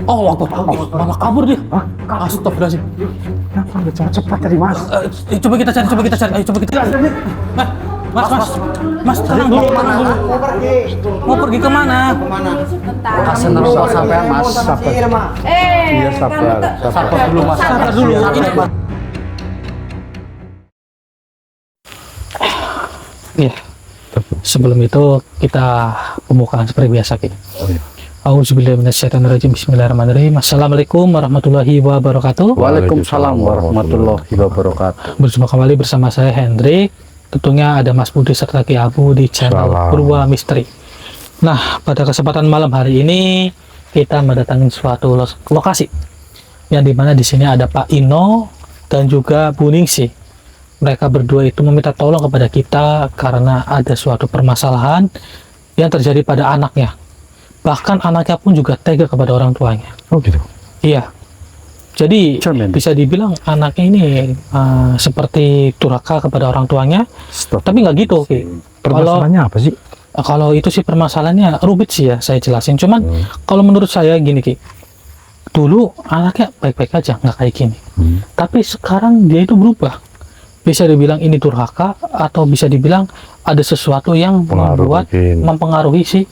Oh, waktu malah kabur dia. Hah? Astagfirullahaladzim. Kenapa nggak cepat-cepat tadi, Mas? Coba kita cari, Ayo coba kita cari. Mas, tenang dulu. Mau pergi kemana? Hasan harus sampean, Mas. Sabar. Iya, sabar. Sabar dulu, Mas. Sabar dulu. Ini Iya. Sebelum itu kita pembukaan seperti biasa, Ki. Auzubillahiminasyaitonirrajim. Bismillahirrahmanirrahim. Assalamualaikum warahmatullahi wabarakatuh. Waalaikumsalam warahmatullahi wabarakatuh. Berjumpa kembali bersama saya Hendrik. Tentunya ada Mas Budi serta Ki Abu di channel Purwa Misteri. Nah, pada kesempatan malam hari ini kita mendatangi suatu lokasi yang dimana di sini ada Pak Ino dan juga Bu Ningsi. Mereka berdua itu meminta tolong kepada kita karena ada suatu permasalahan yang terjadi pada anaknya. Bahkan anaknya pun juga tega kepada orang tuanya. Oh gitu? Iya. Jadi bisa dibilang anaknya ini seperti durhaka kepada orang tuanya. Tapi nggak gitu. Permasalahannya apa sih? Kalau itu sih permasalahannya rumit sih ya, saya jelasin. Cuman kalau menurut saya gini, Ki. Dulu anaknya baik-baik aja, nggak kayak gini. Tapi sekarang dia itu berubah. Bisa dibilang ini durhaka atau bisa dibilang ada sesuatu yang mempengaruhi si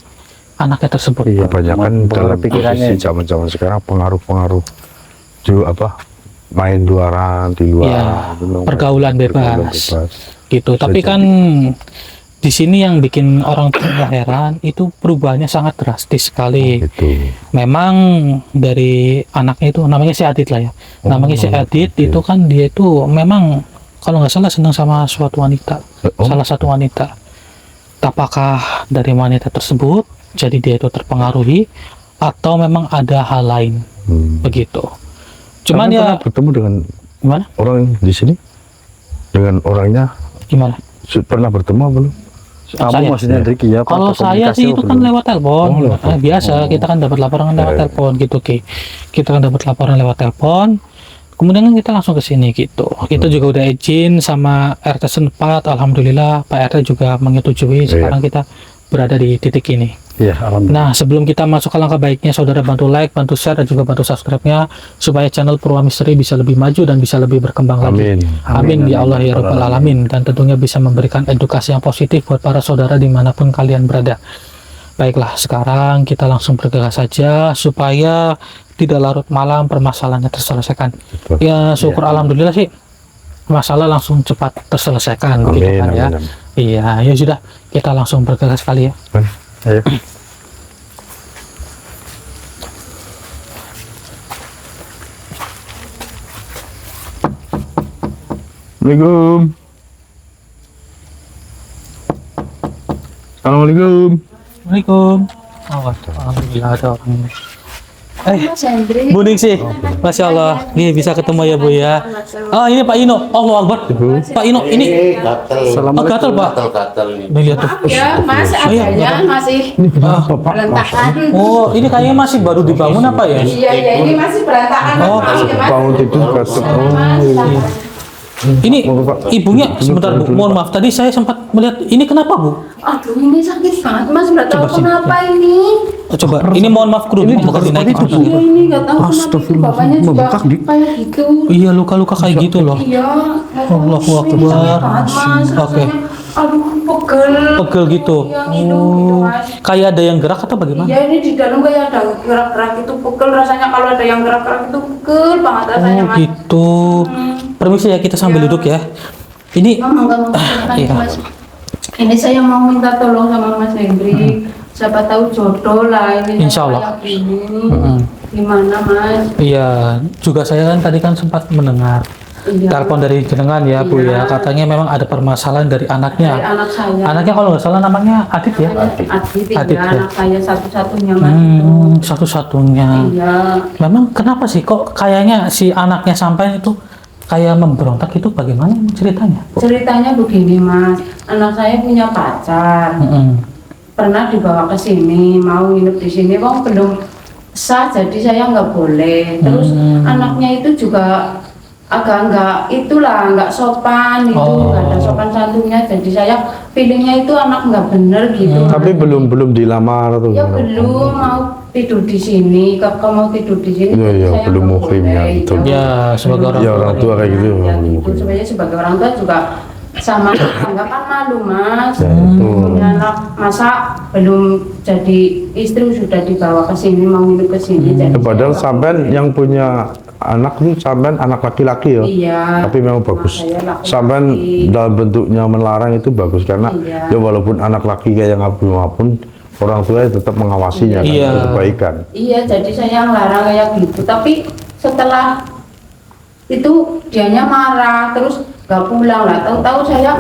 anaknya tersebut. Iya, kebanyakan dalam pikirannya zaman-zaman sekarang pengaruh-pengaruh main luaran di luar, ya, pergaulan bebas gitu. Tapi kan di sini yang bikin orang tua heran itu perubahannya sangat drastis sekali. Gitu. Memang dari anaknya itu namanya si Adit lah ya. Namanya si Adit itu kan dia itu memang kalau nggak salah senang sama suatu wanita, salah satu wanita. Apakah dari wanita tersebut jadi dia itu terpengaruhi atau memang ada hal lain begitu? Cuman ya bertemu dengan gimana orang di sini, dengan orangnya gimana? Pernah bertemu belum? Kamu maksudnya Hendrik ya? Kalau saya sih itu kan lewat telepon. Biasa kita kan dapat laporan lewat telepon gitu, Ki. Kita kan dapat laporan lewat telepon. Kemudian kan kita langsung ke sini gitu. Kita juga udah izin sama RT setempat. Alhamdulillah Pak RT juga menyetujui. Sekarang kita berada di titik ini. Iya, alhamdulillah. Nah, sebelum kita masuk ke langkah baiknya, saudara bantu like, bantu share, dan juga bantu subscribe-nya supaya channel Purwa Misteri bisa lebih maju dan bisa lebih berkembang lagi. Amin ya Allah ya Rabbal Alamin. Dan tentunya bisa memberikan edukasi yang positif buat para saudara dimanapun kalian berada. Baiklah, sekarang kita langsung bergegas saja supaya tidak larut malam permasalahannya terselesaikan. Ya, syukur alhamdulillah sih masalah langsung cepat terselesaikan gitu kan ya. Iya, ya sudah, kita langsung bergegas kali ya. Ayo. Assalamualaikum. Assalamualaikum. Waalaikumsalam. Alhamdulillah ada orang. Mas Hendrik. Bu Ningsi, Masya Allah, nih bisa ketemu ya Bu ya. Ah, ini Pak Ino, Allahu Akbar. Pak Ino, ini gatal Pak. Nih lihat tuh. Ya, Mas, adanya masih berantakan. Oh, ini kayaknya masih baru dibangun apa ya? Iya, ini masih berantakan. Bangun tidur gatal. Ini ibunya sebentar Bu, mohon maaf tadi saya sempat melihat ini kenapa Bu? Aduh, ini sakit banget Mas, nggak tahu kenapa ini. Coba, ini mohon maaf kru, ini bukan dinaik. Iya, ini nggak tahu kenapa bapaknya juga kayak gitu. Iya, luka-luka kayak gitu loh. Iya. Allahu Akbar. Oke. Aduh, pegel gitu. Oh, kayak ada yang gerak atau bagaimana? Iya, ini di dalam kayak ada gerak-gerak itu pegel rasanya, kalau ada yang gerak-gerak itu pegel banget rasanya Mas. Gitu. Permisi ya, kita sambil duduk ya. Ini iya. Mas. Ini saya mau minta tolong sama Mas Hendrik. Siapa tahu jodoh lah ini. Insya Allah. Gimana Mas? Iya, juga saya kan tadi kan sempat mendengar telepon dari jenengan ya Bu ya. Katanya memang ada permasalahan dari anaknya. Dari anak saya. Anaknya kalau nggak salah namanya Adit ya? Adit ya, anak saya satu-satunya Mas. Satu-satunya. Iya. Memang kenapa sih kok kayaknya si anaknya sampai itu kayak memberontak, itu bagaimana ceritanya? Ceritanya begini Mas, anak saya punya pacar. Pernah dibawa ke sini, mau nginep di sini, wong belum sah, jadi saya nggak boleh. Terus anaknya itu juga agak nggak sopan itu, nggak ada sopan santunnya. Jadi saya feelingnya itu anak nggak bener gitu. Tapi belum dilamar tuh. Ya belum mau tidur di sini, kakak mau tidur di sini. Iya, iya, saya belum nggak muhrimnya, boleh, betul. Ya, sebagai orang Ya tua. orang tua kayak gitu. Ya, belum gitu. muhrim. Sebenarnya sebagai orang tua juga sama tetangga kan malu mas. Ya, betul. Punya anak masa belum jadi istri sudah dibawa ke sini mau nginep ke sini. Jadi Padahal saya- sampean yang punya anak itu sampean anak laki-laki ya. Iya. Tapi memang bagus. Saya laki-laki. Sampean dalam bentuknya melarang itu bagus karena Iya. ya walaupun anak laki kayak yang Abdul pun orang tua tetap mengawasinya kan, Iya. untuk kebaikan. Iya, jadi saya ngelarang kayak gitu. Tapi setelah itu dianya marah, terus nggak pulang lah. Tahu-tahu saya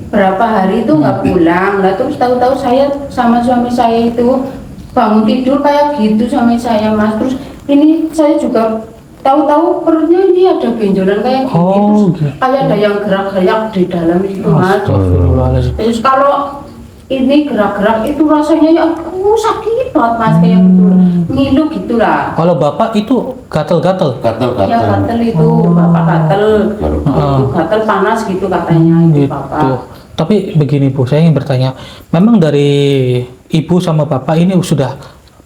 berapa hari itu nggak pulang lah. Terus tahu-tahu saya sama suami saya itu bangun tidur kayak gitu suami saya mas. Terus ini saya juga tahu-tahu perutnya ini ada benjolan kayak gini. Oh, Terus gitu. kayak ada yang gerak-gerak di dalam itu mas. Astagfirullahaladzim. Terus kalau ini gerak-gerak itu rasanya ya aku sakit banget mas kayak gitu, ngilu gitulah. Kalau bapak itu gatel-gatel. Ya gatel itu, bapak gatel, itu gatel panas gitu katanya itu Gitu. bapak. Tapi begini Bu, saya ingin bertanya, memang dari ibu sama bapak ini sudah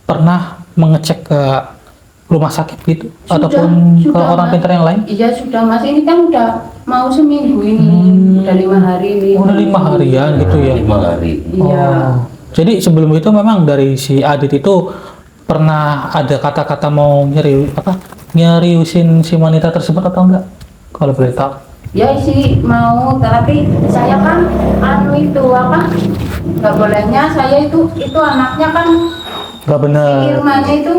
pernah mengecek ke rumah sakit gitu ataupun ke orang Mas. pintar yang lain? Iya sudah mas, ini kan udah mau seminggu ini, udah 5 hari ini. Udah 5 harian gitu ya. 5 hari. Iya. Oh. Jadi sebelum itu memang dari si Adit itu pernah ada kata-kata mau nyeriusin si wanita tersebut atau enggak? Kalau boleh tahu. Ya sih mau, tapi saya kan anu itu apa? Nggak bolehnya saya itu anaknya kan Enggak benar. Irmanya itu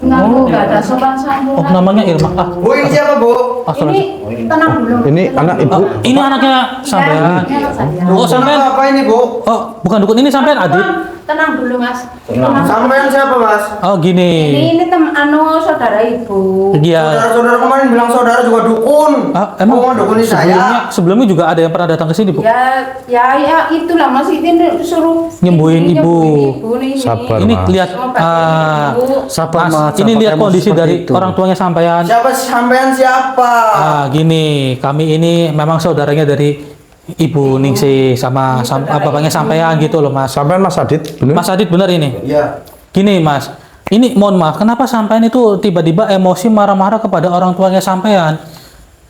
nggak ada sopan santun. Oh, namanya Irma. Ah, Bu, ini siapa Bu? Ini tenang dulu. Ini anak ibu. oh, ini anaknya sampean. Ya, saya. Oh, sampean. Nama apa ini Bu? Oh, bukan dukun, ini sampean Adit. Tenang dulu mas. Tenang. Sampean siapa Mas? Oh, gini. Ini saudara ibu. Dia Saudara-saudara kemarin bilang saudara juga dukun. ah, emang Oh, dukun ini saya. sebelumnya juga ada yang pernah datang ke sini, Bu. Ya itulah mas ini suruh Nyembuhin ibu. nih. Sabar. Ini Mas. lihat Sabar, Mas, Mas, ini sabar, lihat emosi kondisi seperti dari itu. orang tuanya sampean. Siapa sampean siapa? Gini, kami ini memang saudaranya dari Ibu Ningsih sama bapaknya sampean gitu loh, Mas. Sampean Mas Adit, bener? Mas Adit benar ini. Iya. Gini, Mas. Ini mohon maaf, kenapa sampean itu tiba-tiba emosi marah-marah kepada orang tuanya sampean?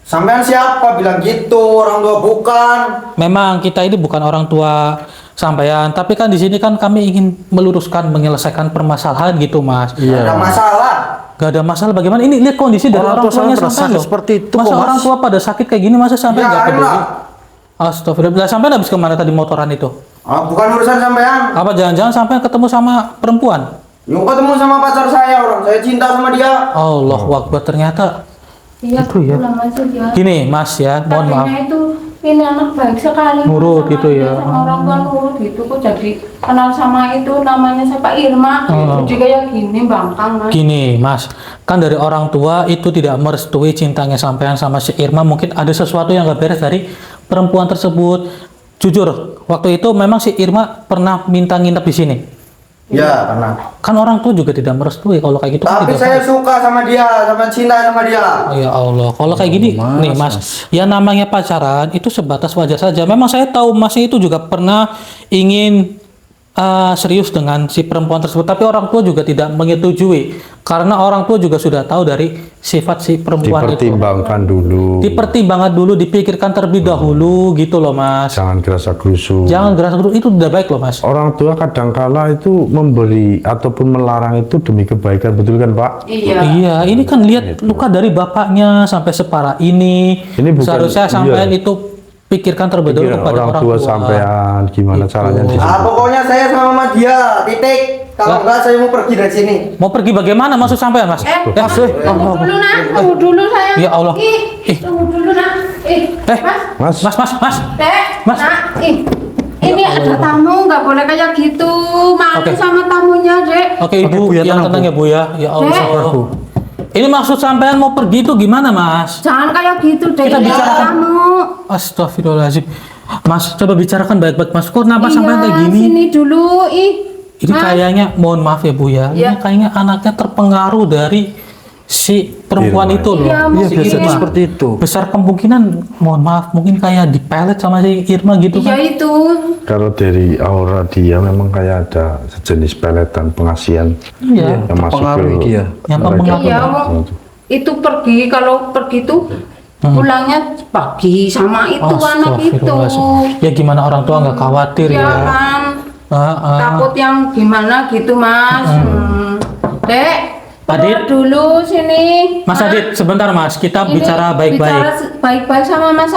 Sampean siapa bilang gitu? Orang tua bukan. Memang kita ini bukan orang tua sampean, tapi kan di sini kan kami ingin meluruskan, menyelesaikan permasalahan gitu, Mas. Ada masalah. Gak ada masalah. Bagaimana? Ini lihat kondisi dari Orang orang tua tuanya sampai sampean sakit loh. seperti itu Masa kok, Mas. orang tua pada sakit kayak gini, masa sampean Ya, nggak peduli? lah. Astagfirullah. Sampean habis kemana tadi motoran itu? Bukan urusan sampean. Apa jangan-jangan sampean ketemu sama perempuan? Yuk ketemu sama pacar saya orang. Saya cinta sama dia. Allahu Akbar, ternyata Iya, Itu ya. pulang aja dia. gini, Mas ya. Mohon maaf. Katanya itu ini anak baik sekali. Nurut sama gitu dia, ya. Sama orang tua nurut gitu kok jadi kenal sama itu namanya siapa Irma. Jadi kayak gini bangkang mas. Gini, Mas, kan dari orang tua itu tidak merestui cintanya sampean sama si Irma. Mungkin ada sesuatu yang gak beres dari perempuan tersebut. Jujur, waktu itu memang si Irma pernah minta nginep di sini. Ya, karena. Kan orang tua juga tidak merestui kalau kayak gitu. Kan Tapi tidak saya baik. suka sama dia, sama cinta sama dia. Ya Allah, kalau kayak gini, nih Mas, ya namanya pacaran itu sebatas wajar saja. Memang saya tahu Masnya itu juga pernah ingin serius dengan si perempuan tersebut, tapi orang tua juga tidak menyetujui karena orang tua juga sudah tahu dari sifat si perempuan itu. Dipertimbangkan dulu. Dipertimbangkan dulu, dipikirkan terlebih dahulu gitu loh Mas. Jangan gerasa gerusu. Jangan gerasa dulu, itu udah baik loh Mas. Orang tua kadangkala itu memberi ataupun melarang itu demi kebaikan, betul kan Pak? Iya. Iya, ini kan lihat luka dari bapaknya sampai separah ini. Ini bukan- Seharusnya sampean iya. itu pikirkan terlebih dahulu Pikiran kepada orang tua sampean gimana Gitu. caranya di situ. Pokoknya saya sama dia, titik. Kalau enggak saya mau pergi dari sini. Mau pergi bagaimana maksud sampean Mas? Mas, tunggu dulu nak, tunggu dulu sayang. Ya Allah. Ih. Tunggu dulu nak. Mas, Mas, Mas. Mas. nak, ini ada tamu, nggak boleh kayak gitu. Malu Oke. sama tamunya, Dek. Oke Ibu, Bu, ya, yang tenang, tenang Bu. ya Bu ya. Ya Allah. Dek. sabar, Bu. Ini maksud sampean mau pergi itu gimana Mas? Jangan kayak gitu, Dek. Kita Ini bicarakan. ada tamu. Astagfirullahaladzim. Mas, coba bicarakan baik-baik Mas. Kok kenapa sampean kayak gini? Sini dulu, ih. Ini Mas. kayaknya, mohon maaf ya Bu ya, Iya. ini kayaknya anaknya terpengaruh dari si perempuan Irma. itu loh. Iya, Iya, Si biasanya Irma. seperti itu. Besar kemungkinan, mohon maaf, mungkin kayak dipelet sama si Irma gitu Iya kan. itu. Kalau dari aura dia memang kayak ada sejenis peletan pengasihan Iya. yang masuk ke Terpengaruhi dia. Yang mereka. mempengaruhi. Iya, Wong. Itu pergi, kalau pergi tuh pulangnya pagi sama itu anak itu. Astagfirullahaladzim. Ya gimana orang tua nggak khawatir Iya ya. kan. Ah. Takut yang gimana gitu Mas. Dek, Adit. keluar dulu sini. Mas Adit, sebentar Mas, kita Ini bicara baik-baik. Bicara baik-baik sama Mas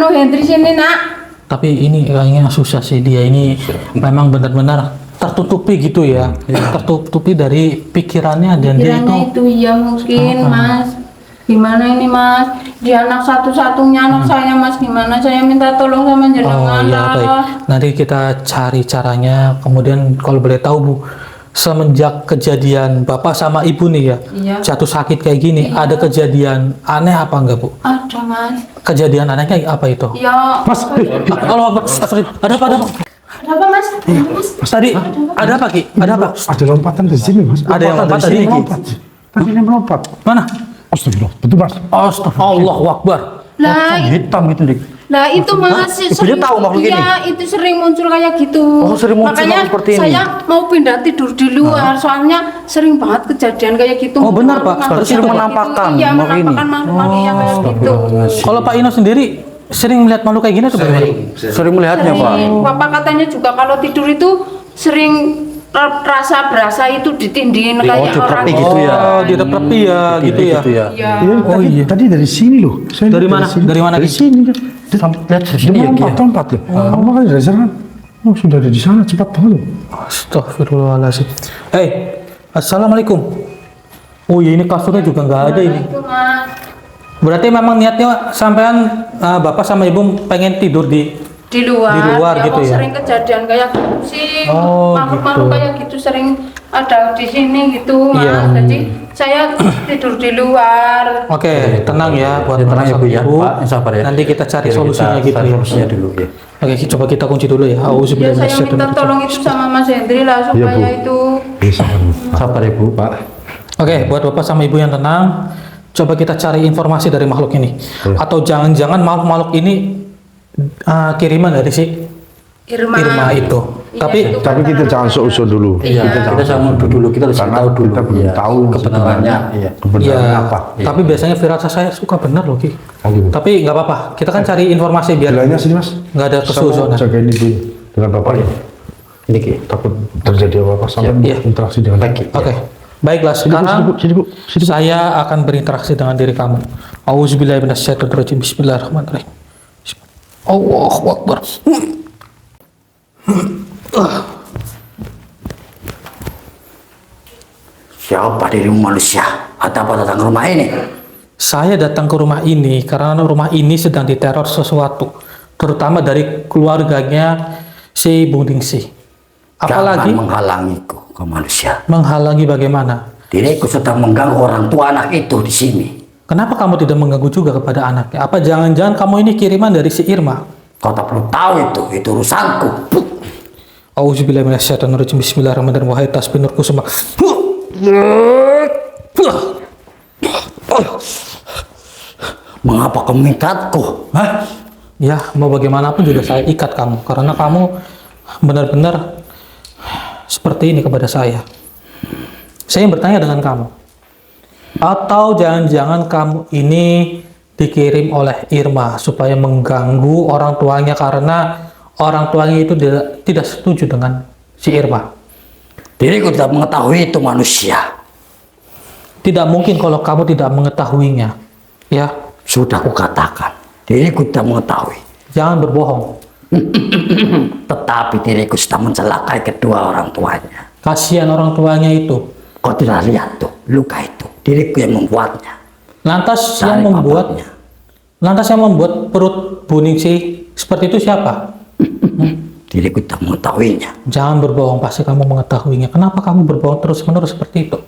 Hendri sini nak. Tapi ini kayaknya susah sih, dia ini memang benar-benar tertutupi gitu ya, tertutupi dari pikirannya dan dia Kiranya itu itu iya mungkin Mas. Gimana ini Mas? Dia anak satu-satunya anak saya Mas. Gimana saya minta tolong sama oh jenengan ya lah. baik, nanti kita cari caranya. Kemudian kalau boleh tahu Bu, semenjak kejadian Bapak sama Ibu nih ya, Iya. jatuh sakit kayak gini, ada kejadian aneh apa enggak Bu? Ada Mas. Kejadian anehnya apa itu? Ya. Mas, Kalau ada apa? Ada apa Mas? Mas. Tadi ada apa Ki? Ada apa? ada lompatan di sini mas. Ada yang lompat dari sini, tadi, Ki? lompat. Tadi ini melompat. Mana? Astagfirullah, betul mas. Allahu Akbar. Lah, Hitam itu dik. Lah itu Mas Ibunya tahu makhluk ini? Iya, itu sering muncul kayak gitu. Oh, sering muncul Makanya seperti ini? saya mau pindah tidur di luar, soalnya sering banget kejadian kayak gitu. Oh, benar, Pak. Makhluk Berarti kayak menampakkan gitu. Iya, makhluk ini? menampakkan makhluk yang kayak gitu. Kalau Pak Ino sendiri sering melihat makhluk kayak gini atau bagaimana? Sering melihatnya Pak. Bapak katanya juga kalau tidur itu sering rasa berasa itu ditindih kayak orang. diperhatiin gitu ya. Oh, dia tepi ya, gitu ya. Gitu ya. Iya. Oh iya. Tadi dari sini loh. Saya Dari lihat mana? sini. Dari mana, Dari Ki? sini. Lihat dari Dia sini ya Ki ya. lompat loh. Kamu makanya dari sana. Oh sudah ada di sana cepat banget loh. Astagfirullahaladzim. Assalamualaikum. Oh iya, ini kasurnya juga nggak ada ini. Itu Mas. Berarti memang niatnya sampean Bapak sama Ibu pengen tidur di Di luar, Di luar gitu ya? sering kejadian kayak gitu sih. Oh, Makhluk-makhluk gitu. kayak gitu sering ada di sini gitu Mas. Iya. Jadi saya tidur di luar. Oke, tenang ya buat Ya, Bapak tenang ya, sama Bu, ya. Ibu. Pak, yang sabar ya. Nanti kita cari Biar solusinya kita gitu cari ya. solusinya dulu ya. Oke, coba kita kunci dulu ya. Ya Auzubillahi saya minta minasyaitonir tolong itu sama Mas Hendri lah Iya, supaya Bu. itu. Bisa kan. Sabar ya Bu Pak. Oke, buat Bapak sama Ibu yang tenang, coba kita cari informasi dari makhluk ini. Atau jangan-jangan makhluk-makhluk ini kiriman dari si Irma. Irma itu. Iya, Tapi itu Tapi kita kata- jangan seuzon dulu. Iya, kita jangan mundur dulu, kita harus Karena tahu dulu. kita belum Iya, tahu kebenarannya. Iya. Kebenarannya ya, apa. tapi biasanya firasat saya suka benar loh Ki. Oh, gitu. Tapi nggak apa-apa, kita kan cari informasi biar Bilangnya sini mas. nggak ada Saya mau kesuzonan. jagain ibu dengan bapak ya. Ini Ki. Takut terjadi apa-apa sama Iya. interaksi dengan baik. Oke, baiklah sekarang sini bu. saya akan berinteraksi dengan diri kamu. Auzubillahi minasyaitonirrajim. Bismillahirrahmanirrahim. Allahu Akbar. Siapa dirimu manusia? Ada apa datang ke rumah ini? Saya datang ke rumah ini karena rumah ini sedang diteror sesuatu, terutama dari keluarganya si Bung Dingsi. Apalagi Jangan menghalangiku, kau manusia. menghalangi bagaimana? Diriku sedang mengganggu orang tua anak itu di sini. Kenapa kamu tidak mengganggu juga kepada anaknya? Apa jangan-jangan kamu ini kiriman dari si Irma? Kau tak perlu tahu itu urusanku. Auzubillahi minasyaitonirrajim. Bismillahirrahmanirrahim. Wahai tasbih nurku semua. Mengapa kau mengikatku? Hah? Ya, mau bagaimanapun juga saya ikat kamu karena kamu benar-benar seperti ini kepada saya. Saya yang bertanya dengan kamu. Atau jangan-jangan kamu ini dikirim oleh Irma supaya mengganggu orang tuanya karena orang tuanya itu tidak setuju dengan si Irma. Diriku tidak mengetahui itu manusia. Tidak mungkin kalau kamu tidak mengetahuinya. Ya, Sudah kukatakan, diriku tidak mengetahui. jangan berbohong. Tetapi diriku sedang mencelakai kedua orang tuanya. Kasihan orang tuanya itu. Kau tidak lihat tuh, luka itu. Diriku yang membuatnya. Lantas Cari yang membuat bapaknya. Lantas yang membuat perut Bu Ningsih seperti itu siapa? Diriku tidak mengetahuinya. Jangan berbohong, pasti kamu mengetahuinya. Kenapa kamu berbohong terus-menerus seperti itu?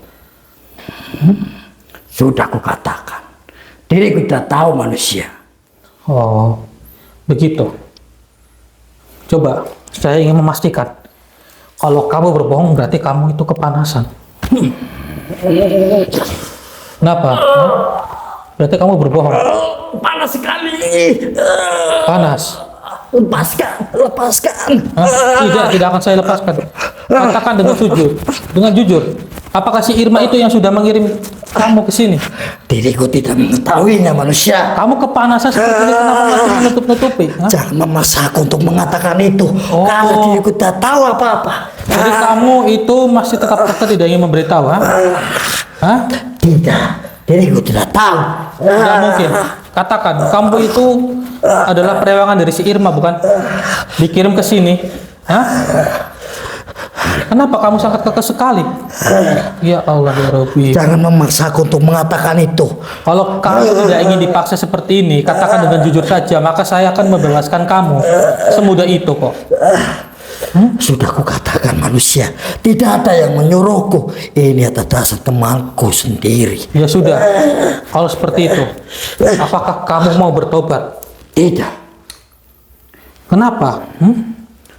Sudah kukatakan, diriku tidak tahu manusia. Oh, begitu. Coba, saya ingin memastikan. Kalau kamu berbohong, berarti kamu itu kepanasan. Kenapa? Hah? Berarti kamu berbohong. Panas sekali. Panas. Lepaskan. Hah? Tidak akan saya lepaskan. Katakan dengan jujur. Apakah si Irma itu yang sudah mengirim kamu ke sini? Diriku tidak mengetahuinya manusia. Kamu kepanasan seperti ini, kenapa masih menutup-nutupi? Hah? Jangan memaksa aku untuk mengatakan itu. Oh. Karena diriku tidak tahu apa-apa. Jadi kamu itu masih tetap kekeh tidak ingin memberitahu, ha? Hah? Tidak, diriku tidak tahu. Tidak mungkin. Katakan, kamu itu adalah perewangan dari si Irma, bukan? Dikirim ke sini. Hah? Kenapa kamu sangat kekeh sekali? Ya Allah ya Rabbi. Jangan memaksa aku untuk mengatakan itu. Kalau kamu tidak ingin dipaksa seperti ini, katakan dengan jujur saja, maka saya akan membebaskan kamu. Semudah itu kok. Sudah kukatakan manusia, tidak ada yang menyuruhku. Ini atas dasar temanku sendiri. Ya sudah, kalau seperti itu, apakah kamu mau bertobat? Tidak, Kenapa?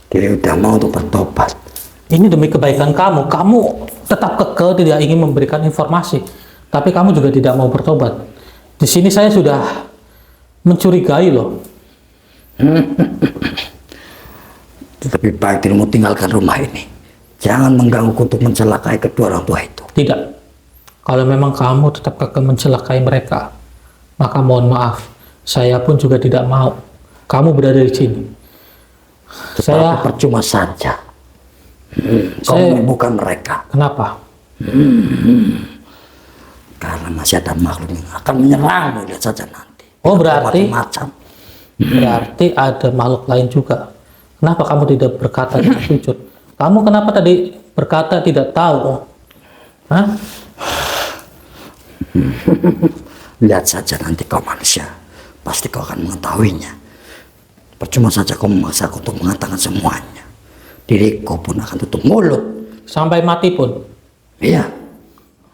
diri udah mau untuk bertobat. Ini demi kebaikan kamu. Kamu tetap kekeh tidak ingin memberikan informasi, tapi kamu juga tidak mau bertobat. Di sini saya sudah mencurigai loh. Lebih baik dirimu tinggalkan rumah ini. Jangan mengganggu untuk mencelakai kedua orang tua itu. Tidak. Kalau memang kamu tetap kekeh mencelakai mereka, maka mohon maaf, saya pun juga tidak mau kamu berada di sini. Saya percuma saja. Kau menyembuhkan mereka. Kenapa? Karena masih ada makhluk yang akan menyerangmu. Lihat saja nanti. Oh, berarti Macam-macam. berarti ada makhluk lain juga. Kenapa kamu tidak berkata dengan jujur? Kamu kenapa tadi berkata tidak tahu? Hah? Lihat saja nanti kau manusia. Pasti kau akan mengetahuinya. Percuma saja kau memaksa aku untuk mengatakan semuanya. Diriku pun akan tutup mulut. Sampai mati pun? Iya.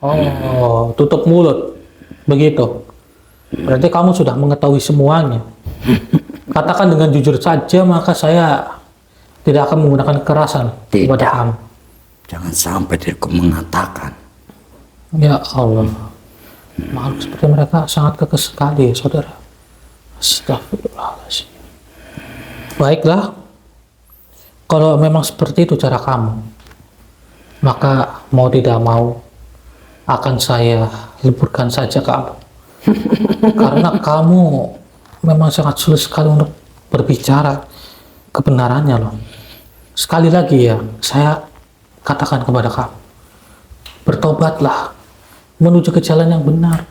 Oh, tutup mulut. Begitu. Berarti kamu sudah mengetahui semuanya. Katakan dengan jujur saja, maka saya tidak akan menggunakan kekerasan kepada Tidak. kamu. Jangan sampai diriku mengatakan. Ya Allah. Makhluk seperti mereka sangat kekeh sekali, saudara. Astagfirullahaladzim. Baiklah. Kalau memang seperti itu cara kamu, maka mau tidak mau akan saya leburkan saja kamu. Karena kamu memang sangat sulit sekali untuk berbicara kebenarannya loh. Sekali lagi ya, saya katakan kepada kamu, bertobatlah menuju ke jalan yang benar.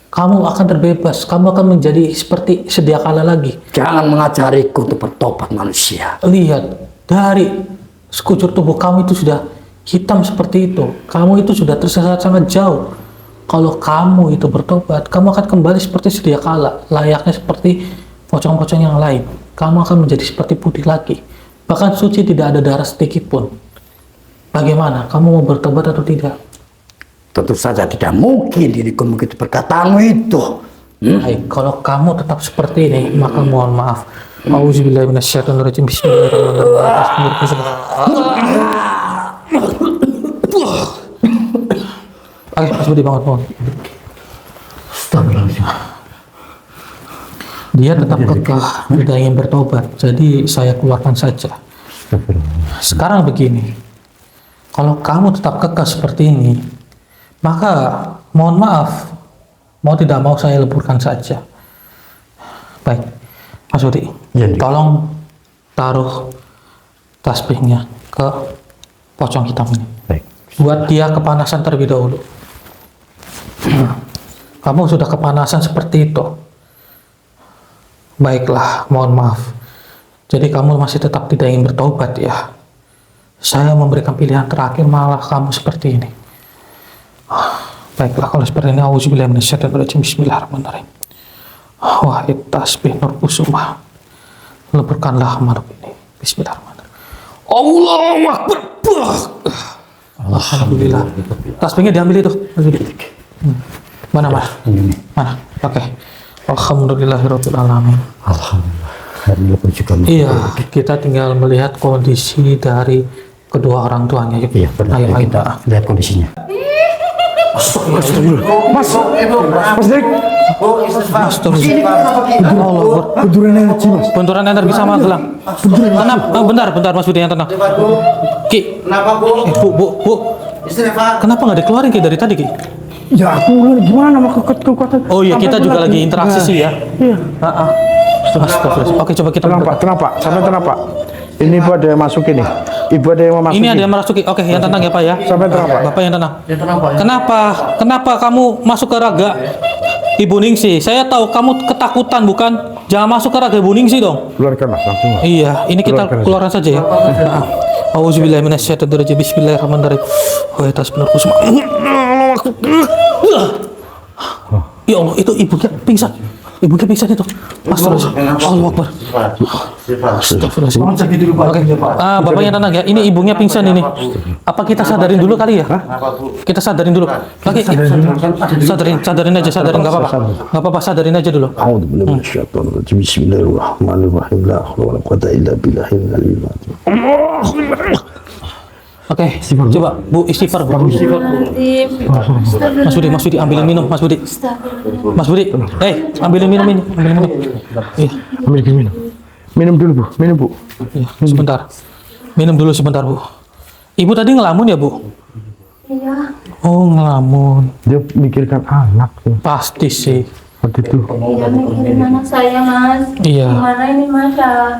Kamu akan terbebas, kamu akan menjadi seperti sedia kala lagi. Jangan mengajariku untuk bertobat manusia. Lihat, dari sekujur tubuh kamu itu sudah hitam seperti itu. Kamu itu sudah tersesat sangat jauh. Kalau kamu itu bertobat, kamu akan kembali seperti sedia kala, layaknya seperti pocong-pocong yang lain. Kamu akan menjadi seperti putih lagi. Bahkan suci, tidak ada darah sedikit pun. Bagaimana? Kamu mau bertobat atau tidak? Tentu saja tidak mungkin diriku begitu perkataanmu itu. Baik, kalau kamu tetap seperti ini, maka mohon maaf. Auzubillahi minasyaitonirrajim. Bismillahirrahmanirrahim. Mas Budi, bangun. Dia tetap kekeh, tidak ingin bertobat. Jadi saya keluarkan saja. Sekarang begini, kalau kamu tetap kekeh seperti ini, maka mohon maaf, mau tidak mau saya leburkan saja. Baik, Mas Budi, tolong taruh tasbihnya ke pocong hitam ini. Baik. Buat dia kepanasan terlebih dahulu. Kamu sudah kepanasan seperti itu. Baiklah, mohon maaf. Jadi kamu masih tetap tidak ingin bertobat ya. Saya memberikan pilihan terakhir, malah kamu seperti ini. Baiklah, kalau seperti ini, auzubillahi minasyaitonirrajim. Bismillahirrahmanirrahim. Wahid tasbih nur kusumah, leburkanlah makhluk ini. Bismillahirrahmanirrahim. Allahu Akbar. Alhamdulillah. Tasbihnya diambil itu. Mana? Mana? Oke. Alhamdulillahirabbil alamin. Alhamdulillah. Iya, kita tinggal melihat kondisi dari kedua orang tuanya. Yuk. Iya, benar. Ayo, Kita lihat kondisinya. Mas Dik, benturan energi mas. Benturan energi sama gelang. Kenapa? Bentar Mas Budi yang tenang. Ki, Kenapa Bu? Bu, Istri Pak. kenapa nggak dikeluarin Ki dari tadi Ki? Ya aku gimana mau kekuatan? Oh iya, kita juga lagi interaksi sih ya. Iya. Astagfirullah. Oke, coba kita Tenang Pak, tenang Pak, sampai tenang Pak. Ini Ibu ada yang masukin nih. Ibu ada yang mau masukin. Ini ada yang merasuki. Oke, yang tenang ya Pak ya. Sampai tenang Pak. Bapak yang tenang. Ya tenang Pak. Kenapa kamu masuk ke raga Ibu Ningsi? Saya tahu kamu ketakutan bukan? Jangan masuk ke raga Ibu Ningsi dong. Keluarkan mas, langsung mas. Iya, ini kita keluarkan saja ya. Auzubillahi minasyaitonirrajim. Bismillahirrahmanirrahim. Wa tasbihur kusma. Ya Allah, itu ibunya pingsan. Ibunya pingsan itu. Astagfirullah. Allahu Akbar. Astagfirullahaladzim. Oke. Bapaknya tenang ya. Ini ibunya pingsan ini. Apa kita sadarin dulu kali ya? Kita sadarin dulu. Oke. Sadarin aja, sadarin nggak apa-apa. Nggak apa-apa, sadarin aja dulu. A'udzu billahi minasyaitonir rajim. Bismillahirrahmanirrahim. La haula wala quwwata illa billahil aliyyil azim. Oke, coba Bu istighfar Bu. Mas Budi ambilin minum Mas Budi. Mas Budi, ambilin minum ini, ambilin minum. Iya, Ambil minum. Minum dulu Bu, minum Bu. iya, sebentar. Minum dulu sebentar Bu. Ibu tadi ngelamun ya Bu? Iya. Oh ngelamun, Dia mikirkan anak tuh. pasti sih. Seperti itu. Iya, mikirin anak saya, Mas. Iya. Gimana ini, Mas?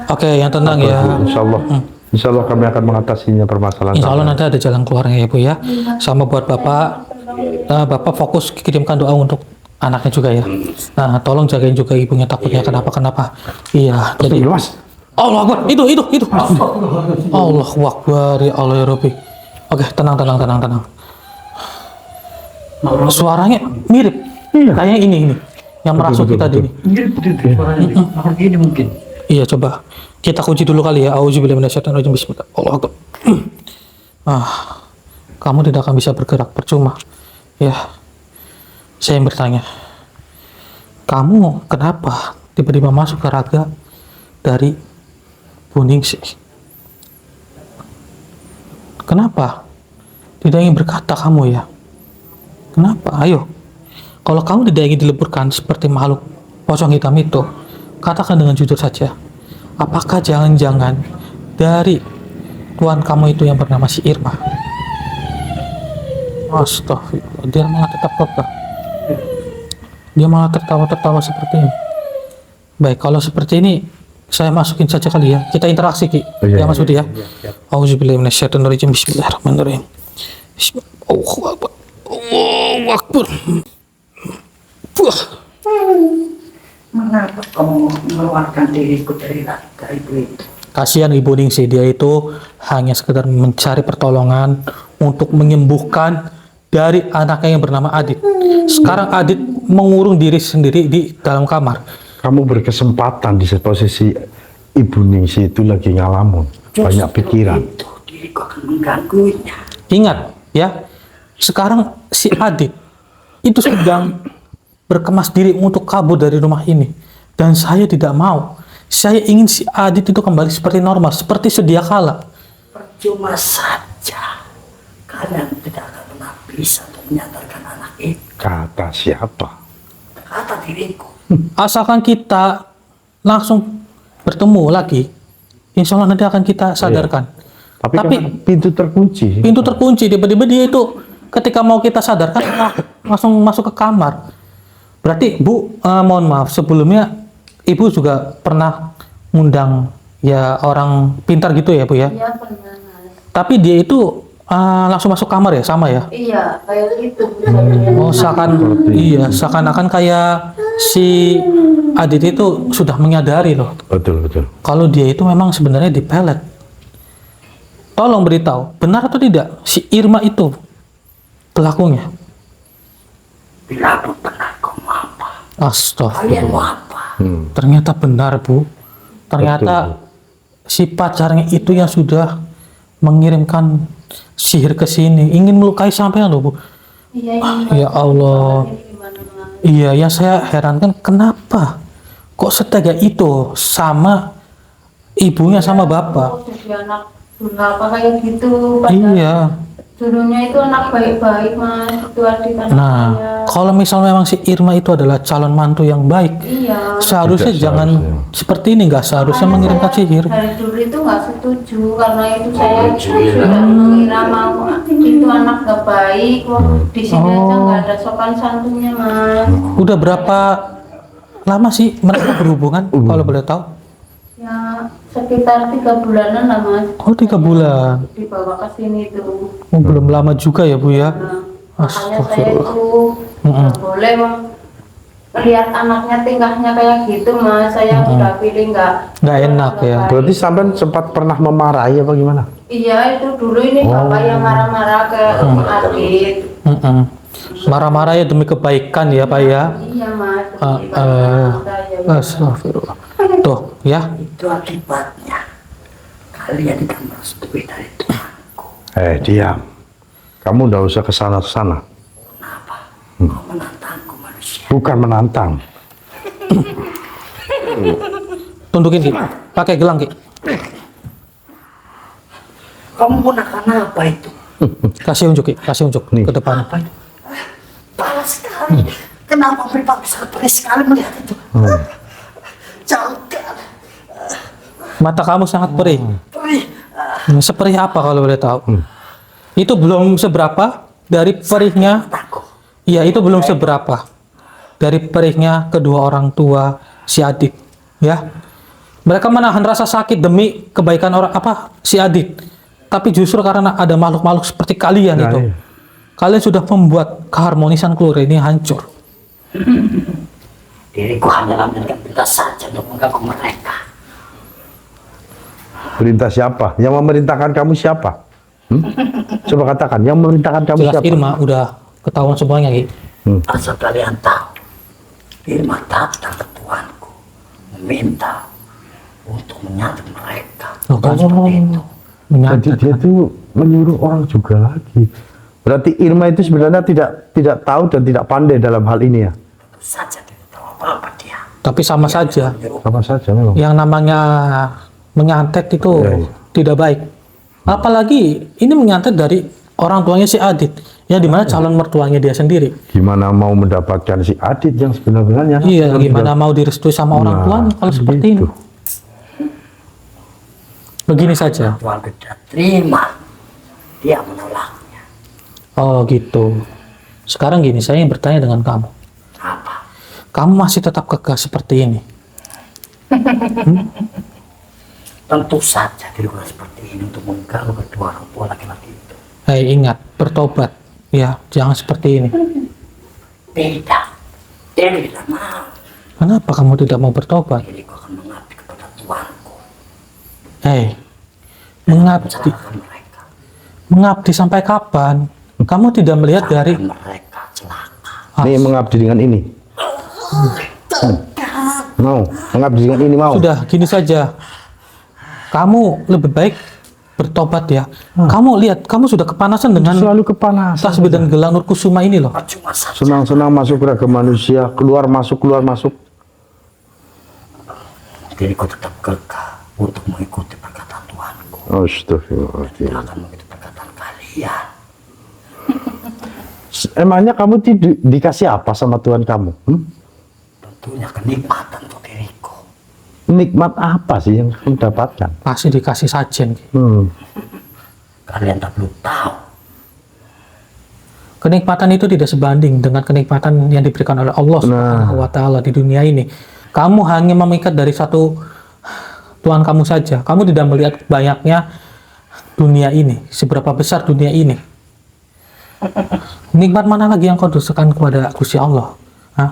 Oke, yang tenang ya. Insya Allah kami akan mengatasinya permasalahan. Insya Allah nanti ada jalan keluarnya ya Bu ya. Sama buat Bapak, Bapak fokus kirimkan doa untuk anaknya juga ya. Nah, tolong jagain juga ibunya takutnya kenapa. Iya, jadi Mas. Allah Akbar, itu. Allahu Akbar, ya Allah ya Rabbi. Oke, tenang. Suaranya mirip. Kayaknya ini yang merasuki tadi ini. Ini mungkin. Iya, coba kita kunci dulu kali ya. Auzubillahi minasyaitonirrajim. Bismillah. Allahu Akbar. Kamu tidak akan bisa bergerak, percuma. Ya. Saya yang bertanya. Kamu kenapa tiba-tiba masuk ke raga dari Bu Ningsih? Kenapa? Tidak ingin berkata kamu ya? Kenapa? Ayo. Kalau kamu tidak ingin dileburkan seperti makhluk pocong hitam itu, katakan dengan jujur saja. Apakah jangan-jangan dari tuan kamu itu yang bernama si Irma? Astagfirullah, dia malah tetap kokoh. Dia malah tertawa-tertawa seperti ini. Baik, kalau seperti ini saya masukin saja kali ya. Kita interaksi Ki. Ya Mas Budi ya. Auzubillahi minasyaitonirrajim. Bismillahirrahmanirrahim. Allahu Akbar. Allahu Akbar. Mengapa kamu mengeluarkan diriku dari raga ibu itu? Kasihan Ibu Ningsih, dia itu hanya sekedar mencari pertolongan untuk menyembuhkan dari anaknya yang bernama Adit. Sekarang Adit mengurung diri sendiri di dalam kamar. Kamu berkesempatan di posisi Ibu Ningsih itu lagi ngalamun, banyak pikiran. Itu diriku akan mengganggunya. Ingat ya, sekarang si Adit itu sedang berkemas diri untuk kabur dari rumah ini. Dan saya tidak mau. Saya ingin si Adit itu kembali seperti normal, seperti sedia kala. Percuma saja. Kalian tidak akan pernah bisa untuk menyadarkan anak itu. Kata siapa? Kata diriku. Asalkan kita langsung bertemu lagi, insya Allah nanti akan kita sadarkan. Tapi Tapi kan pintu terkunci. pintu terkunci, tiba-tiba dia itu ketika mau kita sadarkan langsung masuk ke kamar. Berarti Bu, mohon maaf sebelumnya Ibu juga pernah ngundang ya orang pintar gitu ya Bu ya. Iya, pernah, Mas. Tapi dia itu langsung masuk kamar ya, sama ya. Iya, kayak gitu. Oh, seakan-akan kayak si Adit itu sudah menyadari loh. Betul. Kalau dia itu memang sebenarnya dipelet. Tolong beritahu, benar atau tidak si Irma itu pelakunya? Bila aku benar, kau mau apa? Astagfirullah. Kalian mau apa? Ternyata benar Bu. Ternyata si pacarnya itu yang sudah mengirimkan sihir ke sini, ingin melukai sampean loh Bu. Iya, ini Ya Allah. gimana, Mas? Iya, yang saya herankan kenapa kok setega itu sama ibunya sama bapak. Kok jadi anak apa kayak gitu? Padahal Iya. Dulunya itu anak baik-baik mas, itu adik anak Nah, saya. kalau misal memang si Irma itu adalah calon mantu yang baik, Iya. seharusnya Tidak jangan seharusnya. seperti ini, nggak seharusnya Makanya mengirimkan saya sihir. dari dulu itu nggak setuju karena itu saya sudah mengira mau itu anak gak baik. Wah, di sini aja nggak ada sopan santunnya mas. Udah berapa lama sih mereka berhubungan, kalau boleh tahu? Ya sekitar 3 bulanan lah mas. Oh, 3 bulan. Dibawa ke sini tuh. Oh, belum lama juga ya Bu ya. Nah, makanya saya Astagfirullah. itu nggak boleh lihat anaknya tingkahnya kayak gitu mas. Saya udah feeling Nggak enak ya. Berarti sampean sempat pernah memarahi apa gimana? Iya itu dulu ini bapak yang marah-marah ke Adit. Mm-mm. Marah-marah ya demi kebaikan ya Pak ya. Iya mas. Astagfirullah. Tuh ya. Itu akibatnya. Kalian kan merestui dari Tuhanku. Diam. Kamu nggak usah kesana. Kenapa? Kau menantangku manusia. Bukan menantang. Tundukin Ki. Pakai gelang Ki. Kamu menggunakan apa itu? Kasih unjuk Ki. Kasih unjuk Nih. ke depan. Apa itu? Parah sekali. Kenapa mereka bisa perih sekali melihat itu? Jangan. Mata kamu sangat perih. Perih. Seperih apa kalau boleh tahu? Itu belum seberapa dari perihnya. Takut. Iya, itu belum seberapa dari perihnya kedua orang tua si Adit. Ya, mereka menahan rasa sakit demi kebaikan orang si Adit. Tapi justru karena ada makhluk-makhluk seperti kalian Nah, itu, iya. kalian sudah membuat keharmonisan keluarga ini hancur. Diriku hanya menjalankan perintah saja untuk mengganggu mereka. Perintah siapa? Yang memerintahkan kamu siapa? Coba katakan, yang memerintahkan kamu Jelas siapa? Irma udah ketahuan semuanya Ki. Asal kalian tahu, Irma datang ke Tuanku meminta untuk menyatu mereka. Oh, Bukan seperti itu. Jadi Menyatu. dia tuh menyuruh orang juga lagi. Berarti Irma itu sebenarnya tidak tahu dan tidak pandai dalam hal ini ya? Tentu saja tidak tahu apa-apa dia. Tapi sama saja, Sama saja memang. yang namanya menyantet itu Iya, iya. tidak baik. Apalagi ini menyantet dari orang tuanya si Adit, yang dimana calon mertuanya dia sendiri. Gimana mau mendapatkan si Adit yang sebenarnya? Iya, gimana mau direstui sama orang Nah, tuanya kalau seperti gitu. ini. Begini saja. Tuanku tidak terima. Dia menolaknya. Oh gitu. Sekarang gini, saya ingin bertanya dengan kamu. Apa? Kamu masih tetap kekeh seperti ini? Tentu saja dilakukan seperti ini untuk mengganggu kedua orang tua laki-laki itu. Hei, ingat, bertobat. Ya, jangan seperti ini. Beda. Dia tidak mau. Kenapa kamu tidak mau bertobat? Diriku akan mengabdi kepada Tuanku. Hei, mengabdi. Celakakan mereka. Mengabdi sampai kapan? Kamu tidak melihat dari... Sampai mereka celaka. Nih mengabdi dengan ini. Mau mengabdi dengan ini mau. Sudah, gini saja. Kamu lebih baik bertobat ya. Kamu lihat, kamu sudah kepanasan dengan Selalu kepanasan. tasbih dan gelang Nur Kusuma ini loh. Percuma saja. Senang-senang masuk ke manusia, keluar masuk. Diriku tetap kekeh untuk mengikuti perkataan Tuanku. Astagfirullahaladzim. Tidak akan mengikuti perkataan kalian. Emangnya kamu dikasih apa sama Tuhan kamu? Tentunya kenikmatan untuk diriku. Nikmat apa sih yang kamu dapatkan? Pasti dikasih sajen. Kalian tak perlu tahu. Kenikmatan itu tidak sebanding dengan kenikmatan yang diberikan oleh Allah Subhanahu wa Ta'ala di dunia ini. Kamu hanya memikat dari satu Tuhan kamu saja. Kamu tidak melihat banyaknya dunia ini, seberapa besar dunia ini. Nikmat mana lagi yang kau dustakan kepada Gusti Allah? Hah?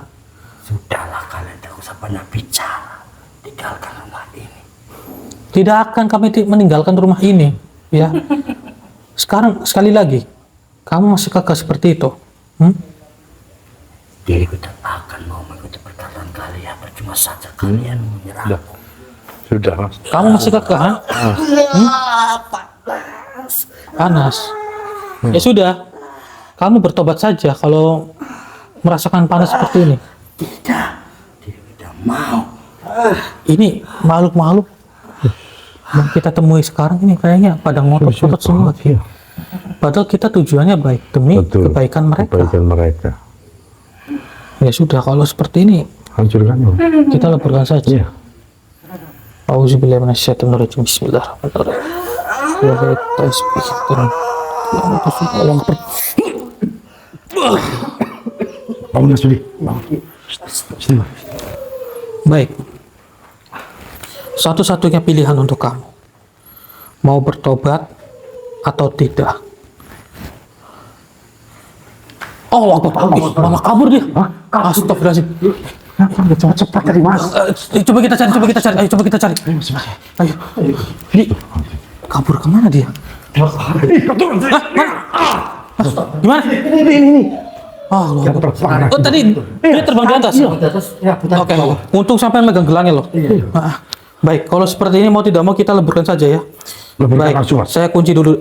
Sudahlah kalian tidak usah banyak bicara. Tinggalkan rumah ini. Tidak akan kami meninggalkan rumah ini, ya. Sekarang sekali lagi, kamu masih kekeh seperti itu. Diriku tak akan mau mengikuti perkataan kalian. Percuma saja kalian menyerah. Sudah mas. Kamu masih kekeh, ha? Panas. Ya sudah, kamu bertobat saja kalau merasakan panas seperti ini. Tidak. Diriku tidak mau. Ini makhluk-makhluk yang kita temui sekarang ini kayaknya pada ngotot-ngotot semua. Padahal kita tujuannya baik demi kebaikan mereka. Kebaikan mereka. Ya sudah, kalau seperti ini Hancurkan. kita leburkan saja. Iya. Auzubillahi minasyaitonirrajim. Bismillahirrahmanirrahim. Ya tasbih. Bangun Mas Budi. Sini. Baik. Satu-satunya pilihan untuk kamu. Mau bertobat atau tidak. Oh, apa malah kabur dia. Astagfirullahaladzim. Cepat tadi Mas. Coba kita cari. Ayo, coba kita cari. Ayo. Ini kabur kemana dia? Gimana? Ini. Oh, tadi dia terbang di atas. Oke. Untung sampai megang gelangnya loh. Baik, kalau seperti ini mau tidak mau kita leburkan saja ya. Baik, saya kunci dulu.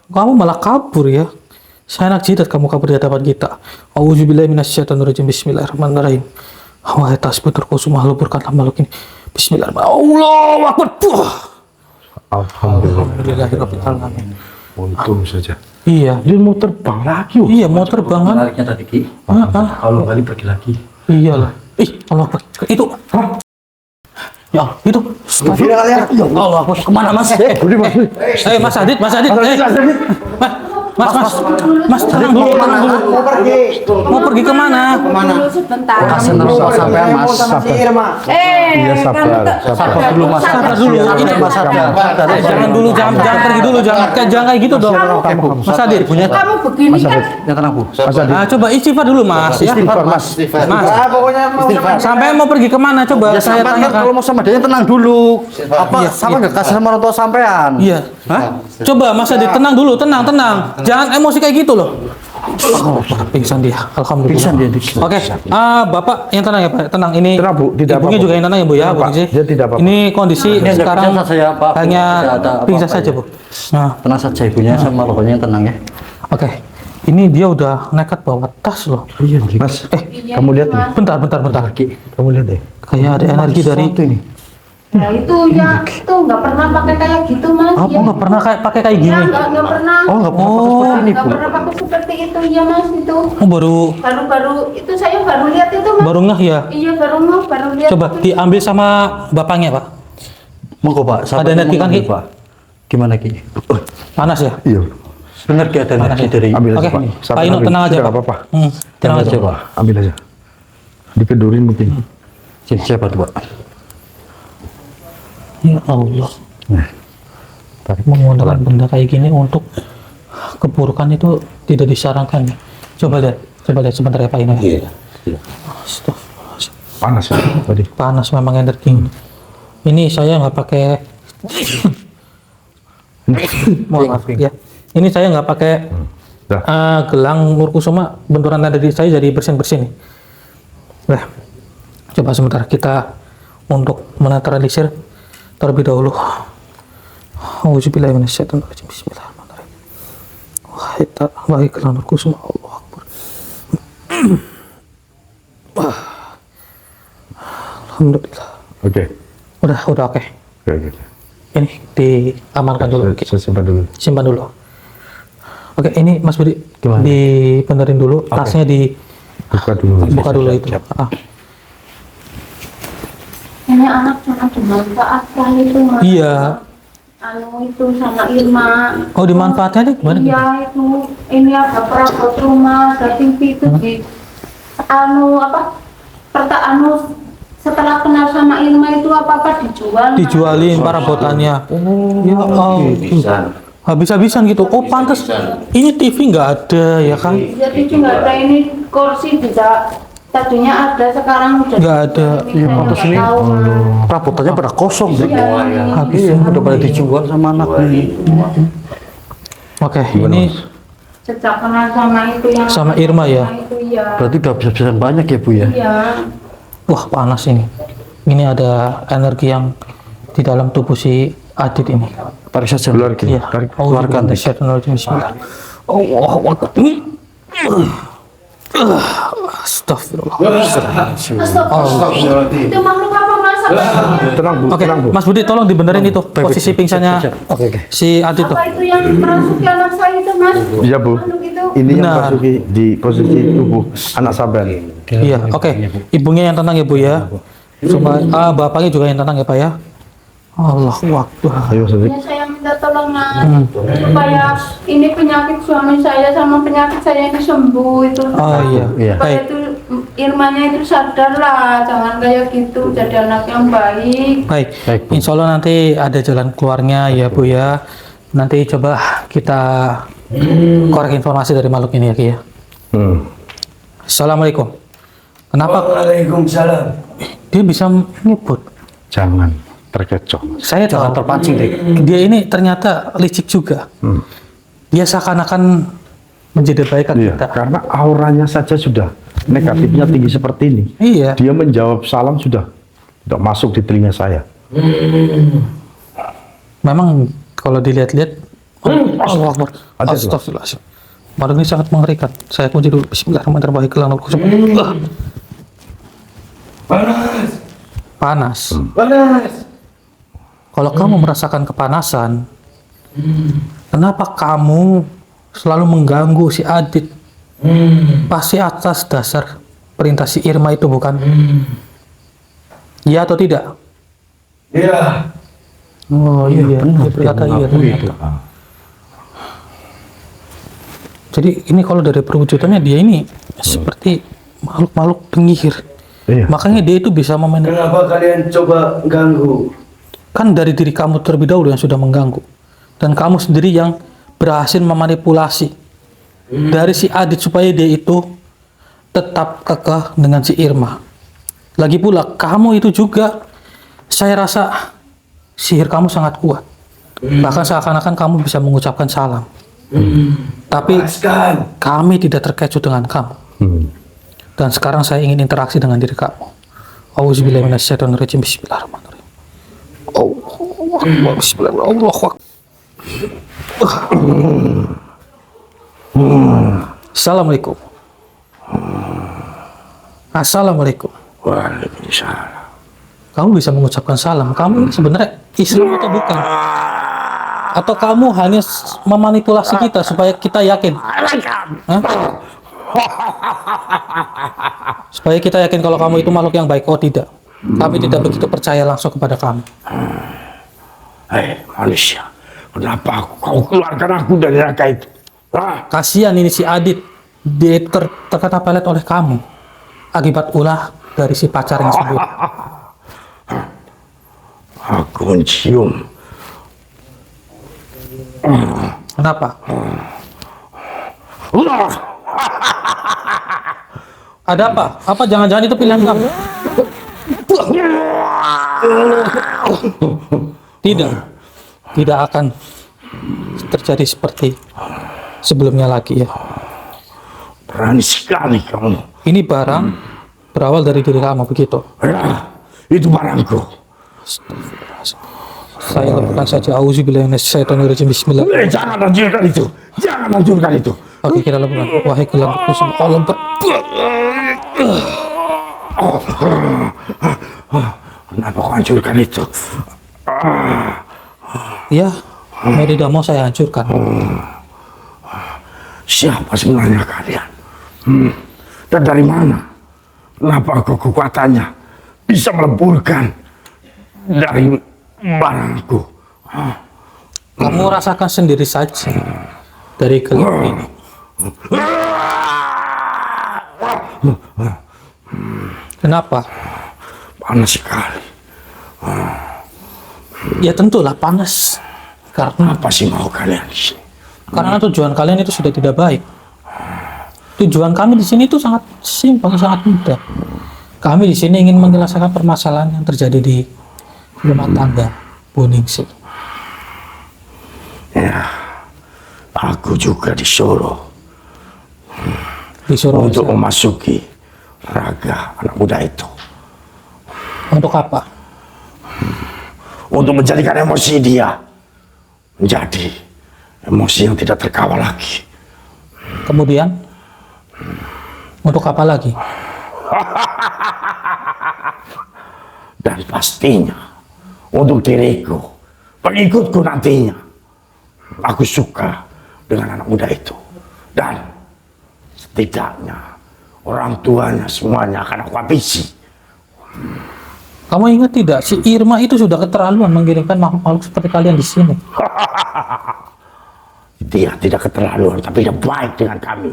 Kamu malah kabur ya. Saya enak jidat kamu kabur di hadapan kita. Auzubillahi minasyaitonirrajim. Bismillahirrahmanirrahim. Wahai tasbih terkusumah, leburkanlah makhluk ini. Bismillahirrahmanirrahim. Allahu Akbar. Alhamdulillahirabbil alamin. Untung saja. Iya. Dia mau terbang lagi. Iya, mau terbang kan? Menariknya tadi Ki. Kalau kali pergi lagi. Iyalah. Allah Akbar. Itu. Ya, itu. Allah Akbar. Kemana Mas? Mas Adit. Mas, tenang dulu. Mau pergi kemana? Dulu sebentar. Sampai Mas. Iya, sabar dulu Mas. Sabar dulu. Ini Mas sabar. jangan dulu, jangan pergi dulu, jangan kayak gitu dong. Mas Adit. Kamu begini kan? Ya tenang Bu. Coba istighfar dulu Mas ya. Mas. Sampai mau pergi kemana coba saya Kalau tanyakan. mau sama dia tenang dulu. Sama nggak kasih sama orang tua sampean? Iya. Coba Mas Adit tenang dulu, tenang. Jangan emosi kayak gitu loh. Pingsan dia. Alhamdulillah. Pingsan dia. Oke. Bapak yang tenang ya Pak. Tenang ini. Tenang, Bu. Tidak Ibunya apa-apa. juga yang tenang ya Bu ya. Tenang, Bu Pak. Gizi. Dia tidak apa-apa. Ini kondisi sekarang biasa saya, Pak. hanya Tidak ada pingsan apa-apa saja ya. Bu. Nah, Tenang saja ibunya sama bapaknya yang tenang ya. oke. Ini dia udah nekat bawa tas loh. Iya, Mas. Iya, Kamu lihat nih. Bentar. Kamu lihat deh. Kayak ada energi dari Sesuatu ini. Nah itu ya, itu nggak pernah pakai kayak gitu Mas. Apa Ya. nggak pernah pakai kayak Ya, gini? nggak pernah. Oh, nggak pernah pakai seperti ini, Nggak Bu. pernah pakai seperti itu ya Mas itu. Oh, baru Baru itu saya baru lihat itu Mas. baru ngeh ya. Iya baru lihat. Coba itu. diambil sama bapaknya Pak. Monggo Pak. Ada energi kan, Ki? Pak. Gimana Ki? Panas ya? Iya. Benar Ki ada energi dari. Ambil aja, Oke. Pak. Pak Ino tenang aja Tidak Pak. apa-apa. Tenang aja Pak. Ambil aja. Dikedurin mungkin. Sini saya bantu Pak. Ya Allah. Nah. Tarik. Menggunakan benda kayak gini untuk keburukan itu tidak disarankan ya. Coba lihat sebentar ya Pak Ino ya. Astagfirullahaladzim. Panas ya tadi. Panas memang energi. Ini saya nggak pakai. Mohon maaf ya. Ini saya nggak pakai Dah. gelang Murkusuma, benturan ada di saya jadi bersin nih. Nah, coba sebentar kita untuk menetralisir terlebih dahulu. Auzubillahi minasyaitonirrajim. Bismillahirrahmanirrahim. Wahai gelang Murkusuma, Allahu Akbar. Alhamdulillah. Oke. Udah oke. Oke. Ini diamankan dulu. Saya simpan dulu. Simpan dulu. Oke, ini Mas Budi Gimana? dibenerin dulu, tasnya Buka dulu. dibuka dulu itu. Ini anak sangat dimanfaatkan itu Mas. Iya. Anu itu sama Irma. Oh, dimanfaatnya deh gimana? Iya itu. Ini ada perabot rumah, ada TV itu di anu apa? Setelah kenal sama Irma itu apa dijual. Mas. Dijualin perabotannya. Oh, ya Allah. Habis-habisan gitu. Oh, pantas. Ini TV nggak ada ya kan? Jadi juga ada ini kursi bisa tadinya ada sekarang udah Nggak ada. Iya, pantas ini. Perabotannya pada kosong deh. Habis. Iya, udah pada dijual sama anak nih. Oke, ini sejak kenal sama itu yang Sama Irma ya? itu ya. Berarti udah bisa-bisaan banyak ya Bu ya? Iya. wah panas ini. Ini ada energi yang di dalam tubuh si Adit ini. Tarik saja. Keluar Ki. Iya. Tarik. Keluarkan, Dik. Bismillah. Allahu Akbar. Astagfirullah. Itu makhluk apa Mas? Tenang Bu, Oke, tenang Bu. Mas Budi tolong dibenerin itu posisi pingsannya Oke. si Adit tuh. Apa itu yang merasuki anak saya itu, Mas? Iya Bu. Anu gitu. Ini yang Benar. masuki di posisi tubuh anak sampean. Iya, oke. Ibunya yang tenang ya Bu ya. Supaya bapaknya juga yang tenang ya Pak ya. Allahu Akbar. Ayo Sadik. Ya, saya minta tolong Mas, supaya ini penyakit suami saya sama penyakit saya ini sembuh itu. Oh iya. Iya. Supaya Baik. itu Irmanya itu sadar lah, jangan kayak gitu, jadi anak yang baik. Baik. Baik, Bu. Insya Allah nanti ada jalan keluarnya ya Bu ya. Nanti coba kita korek informasi dari makhluk ini ya Ki ya. Assalamualaikum. Kenapa Waalaikumsalam. dia bisa nyebut? Jangan terkecoh. Saya tahu. Terpancing deh. Dia ini ternyata licik juga. Dia seakan-akan menjadi baik Iya, kita. karena auranya saja sudah negatifnya tinggi seperti ini. Iya. Dia menjawab salam sudah tidak masuk di telinga saya. Memang kalau dilihat-lihat, Allahu Akbar. Ada tuh. Astagfirullahaladzim. Malam ini sangat mengerikan. Saya kunci dulu. Bismillahirrahmanirrahim. Panas. Kalau kamu merasakan kepanasan, kenapa kamu selalu mengganggu si Adit? Pasti atas dasar perintah si Irma itu, bukan? Iya atau tidak? Iya. Oh iya, dia berkata iya ternyata. Jadi ini kalau dari perwujudannya dia ini seperti makhluk-makhluk penyihir. Iya. Makanya dia itu bisa memainkan. Kenapa kalian coba ganggu? Kan dari diri kamu terlebih dahulu yang sudah mengganggu. Dan kamu sendiri yang berhasil memanipulasi dari si Adit supaya dia itu tetap kekeh dengan si Irma. Lagi pula kamu itu juga, saya rasa sihir kamu sangat kuat. Bahkan seakan-akan kamu bisa mengucapkan salam. Tapi kami tidak terkecoh dengan kamu. Dan sekarang saya ingin interaksi dengan diri kamu. Auzubillahi minasyaitonirrajim. Bismillahirrahmanirrahim. Allahu Akbar. Bismillahirrahmanirrahim. Allahu Akbar. Assalamualaikum. Assalamualaikum. Waalaikumsalam. Kamu bisa mengucapkan salam. Kamu ini sebenarnya Islam atau bukan? Atau kamu hanya memanipulasi kita supaya kita yakin? Hah? Supaya kita yakin kalau kamu itu makhluk yang baik. Oh tidak. Kami tidak begitu percaya langsung kepada kamu. Hei manusia, kenapa kau keluarkan aku dari neraka itu? Kasihan ini si Adit. Dia terkena pelet oleh kamu. Akibat ulah dari si pacarnya sendiri. Aku mencium. Kenapa? Ada apa? Apa jangan-jangan itu pilihan kamu? Tidak. Tidak akan terjadi seperti sebelumnya lagi ya. Berani sekali kamu. Ini barang berawal dari diri kamu begitu. Ya, itu barangku. Saya lakukan saja. Auzubillahi minasyaitonirrajim. Bismillah. Jangan hancurkan itu. Jangan hancurkan itu. Oke, kita lakukan. Wahai gelang kusum Allah Kenapa kau hancurkan itu? Ya, mau tidak mau saya hancurkan. Siapa sebenarnya kalian? Dan dari mana? Kenapa kekuatannya bisa meleburkan dari barangku? Kamu rasakan sendiri saja dari gelang ini. Kenapa? Panas sekali. Ya tentulah panas. Karena Apa sih mau kalian di sini? karena tujuan kalian itu sudah tidak baik. Tujuan kami di sini itu sangat simpel, sangat mudah. Kami di sini ingin menyelesaikan permasalahan yang terjadi di rumah tangga Bu Ningsih. Ya, aku juga disuruh Disuruh untuk memasuki raga anak muda itu, untuk apa? untuk menjadikan emosi dia menjadi emosi yang tidak terkawal lagi. Kemudian untuk apa lagi? Dan pastinya untuk diriku, pengikutku nantinya, aku suka dengan anak muda itu. Dan setidaknya orang tuanya semuanya akan aku habisi. Kamu ingat tidak, si Irma itu sudah keterlaluan mengirimkan makhluk seperti kalian di sini. Dia tidak keterlaluan, tapi dia baik dengan kami.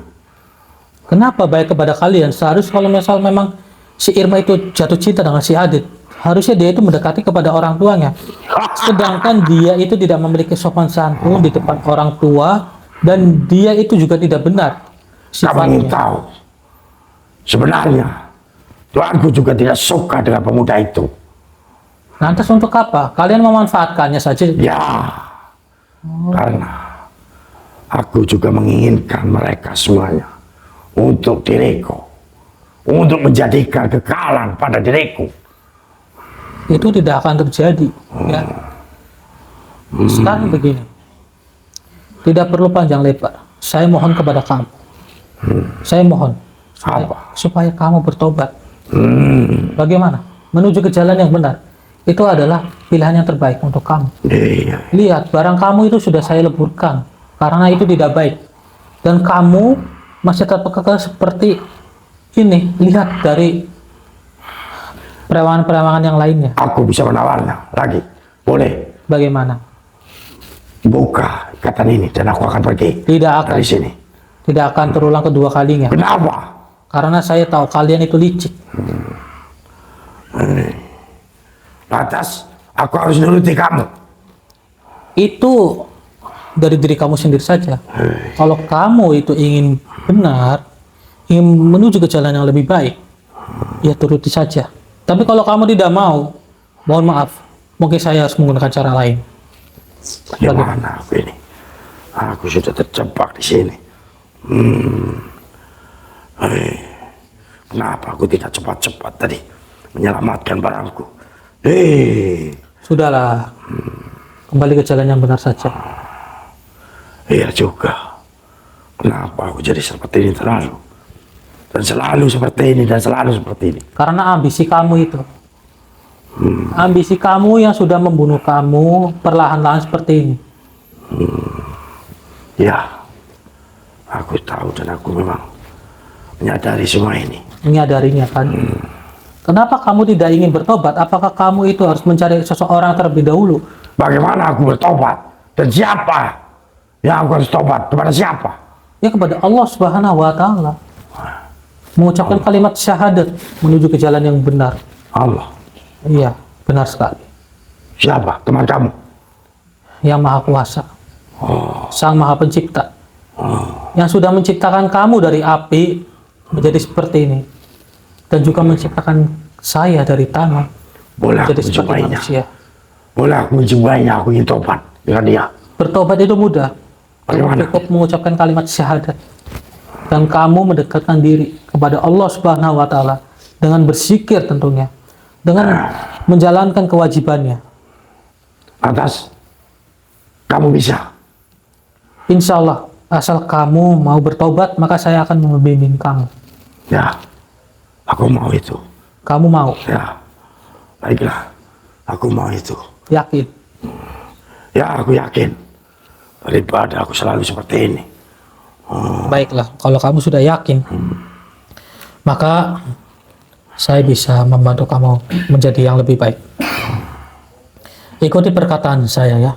Kenapa baik kepada kalian? Seharusnya kalau misal memang si Irma itu jatuh cinta dengan si Adit, harusnya dia itu mendekati kepada orang tuanya. Sedangkan dia itu tidak memiliki sopan santun di depan orang tua, dan dia itu juga tidak benar Kamu ingin sifatnya. tahu? Sebenarnya, Tuanku juga tidak suka dengan pemuda itu. Lantas untuk apa? Kalian memanfaatkannya saja. Ya, karena aku juga menginginkan mereka semuanya untuk diriku, untuk menjadikan kekalan pada diriku. Itu tidak akan terjadi. Ya. Sekarang begini, tidak perlu panjang lebar. Saya mohon kepada kamu. Saya mohon Apa? supaya kamu bertobat. Bagaimana? Menuju ke jalan yang benar. Itu adalah pilihan yang terbaik untuk kamu. Iya. Lihat, barang kamu itu sudah saya leburkan karena itu tidak baik. Dan kamu masih tetap kekeh seperti ini. Lihat dari perewangan-perewangan yang lainnya. Aku bisa menawarnya lagi. Boleh. Bagaimana? Buka ikatan ini dan aku akan pergi Tidak akan. dari sini. Tidak akan terulang kedua kalinya. Kenapa? Karena saya tahu kalian itu licik. Lantas aku harus nuruti kamu. Itu dari diri kamu sendiri saja. Kalau kamu itu ingin benar, ingin menuju ke jalan yang lebih baik, ya turuti saja. Tapi kalau kamu tidak mau, mohon maaf, mungkin saya harus menggunakan cara lain. Bagaimana aku ini? Aku sudah terjebak di sini. Kenapa aku tidak cepat-cepat tadi menyelamatkan barangku? Sudahlah, kembali ke jalan yang benar saja. Iya juga. Kenapa aku jadi seperti ini terlalu? Dan selalu seperti ini, dan selalu seperti ini. Karena ambisi kamu itu. Ambisi kamu yang sudah membunuh kamu perlahan-lahan seperti ini. Ya, aku tahu dan aku memang menyadari semua ini. Menyadarinya kan. Kenapa kamu tidak ingin bertobat? Apakah kamu itu harus mencari seseorang terlebih dahulu? Bagaimana aku bertobat? Dan siapa yang aku harus tobat? Kepada siapa? Ya kepada Allah Subhanahu wa Ta'ala. Mengucapkan kalimat syahadat menuju ke jalan yang benar. Allah. Iya, benar sekali. Siapa? Teman kamu? Yang Maha Kuasa, Sang Maha Pencipta, yang sudah menciptakan kamu dari api menjadi seperti ini, dan juga menciptakan saya dari tanah Boleh aku menjadi seperti mencombainya. manusia. Boleh aku mencombainya. Aku ingin tobat dengan dia. Bertobat itu mudah. Bagaimana? Cukup mengucapkan kalimat syahadat, dan kamu mendekatkan diri kepada Allah Subhanahu wa Ta'ala dengan berzikir tentunya, dengan menjalankan kewajibannya. Atas kamu bisa. Insya Allah, asal kamu mau bertobat, maka saya akan membimbing kamu. Ya, aku mau itu. Kamu mau? Ya, baiklah. Aku mau itu. Yakin? Ya, aku yakin. Daripada aku selalu seperti ini. Baiklah, kalau kamu sudah yakin, maka saya bisa membantu kamu menjadi yang lebih baik. Ikuti perkataan saya ya.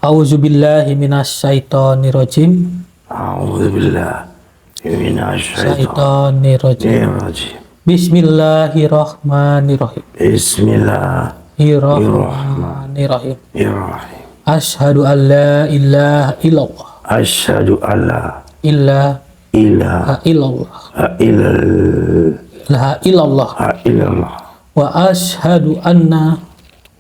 Auzubillahi minasyaitonirrajim. A'udzubillah Syaitonirrajim. minasyaitonirrajim. Bismillahirrahmanirrahim. Bismillahirrahmanirrahim. Irrahmanirrahim. Asyhadu an la ilaha illallah. Asyhadu alla Illa ilaha illallah. illallah La ilallah. illallah Wa asyhadu anna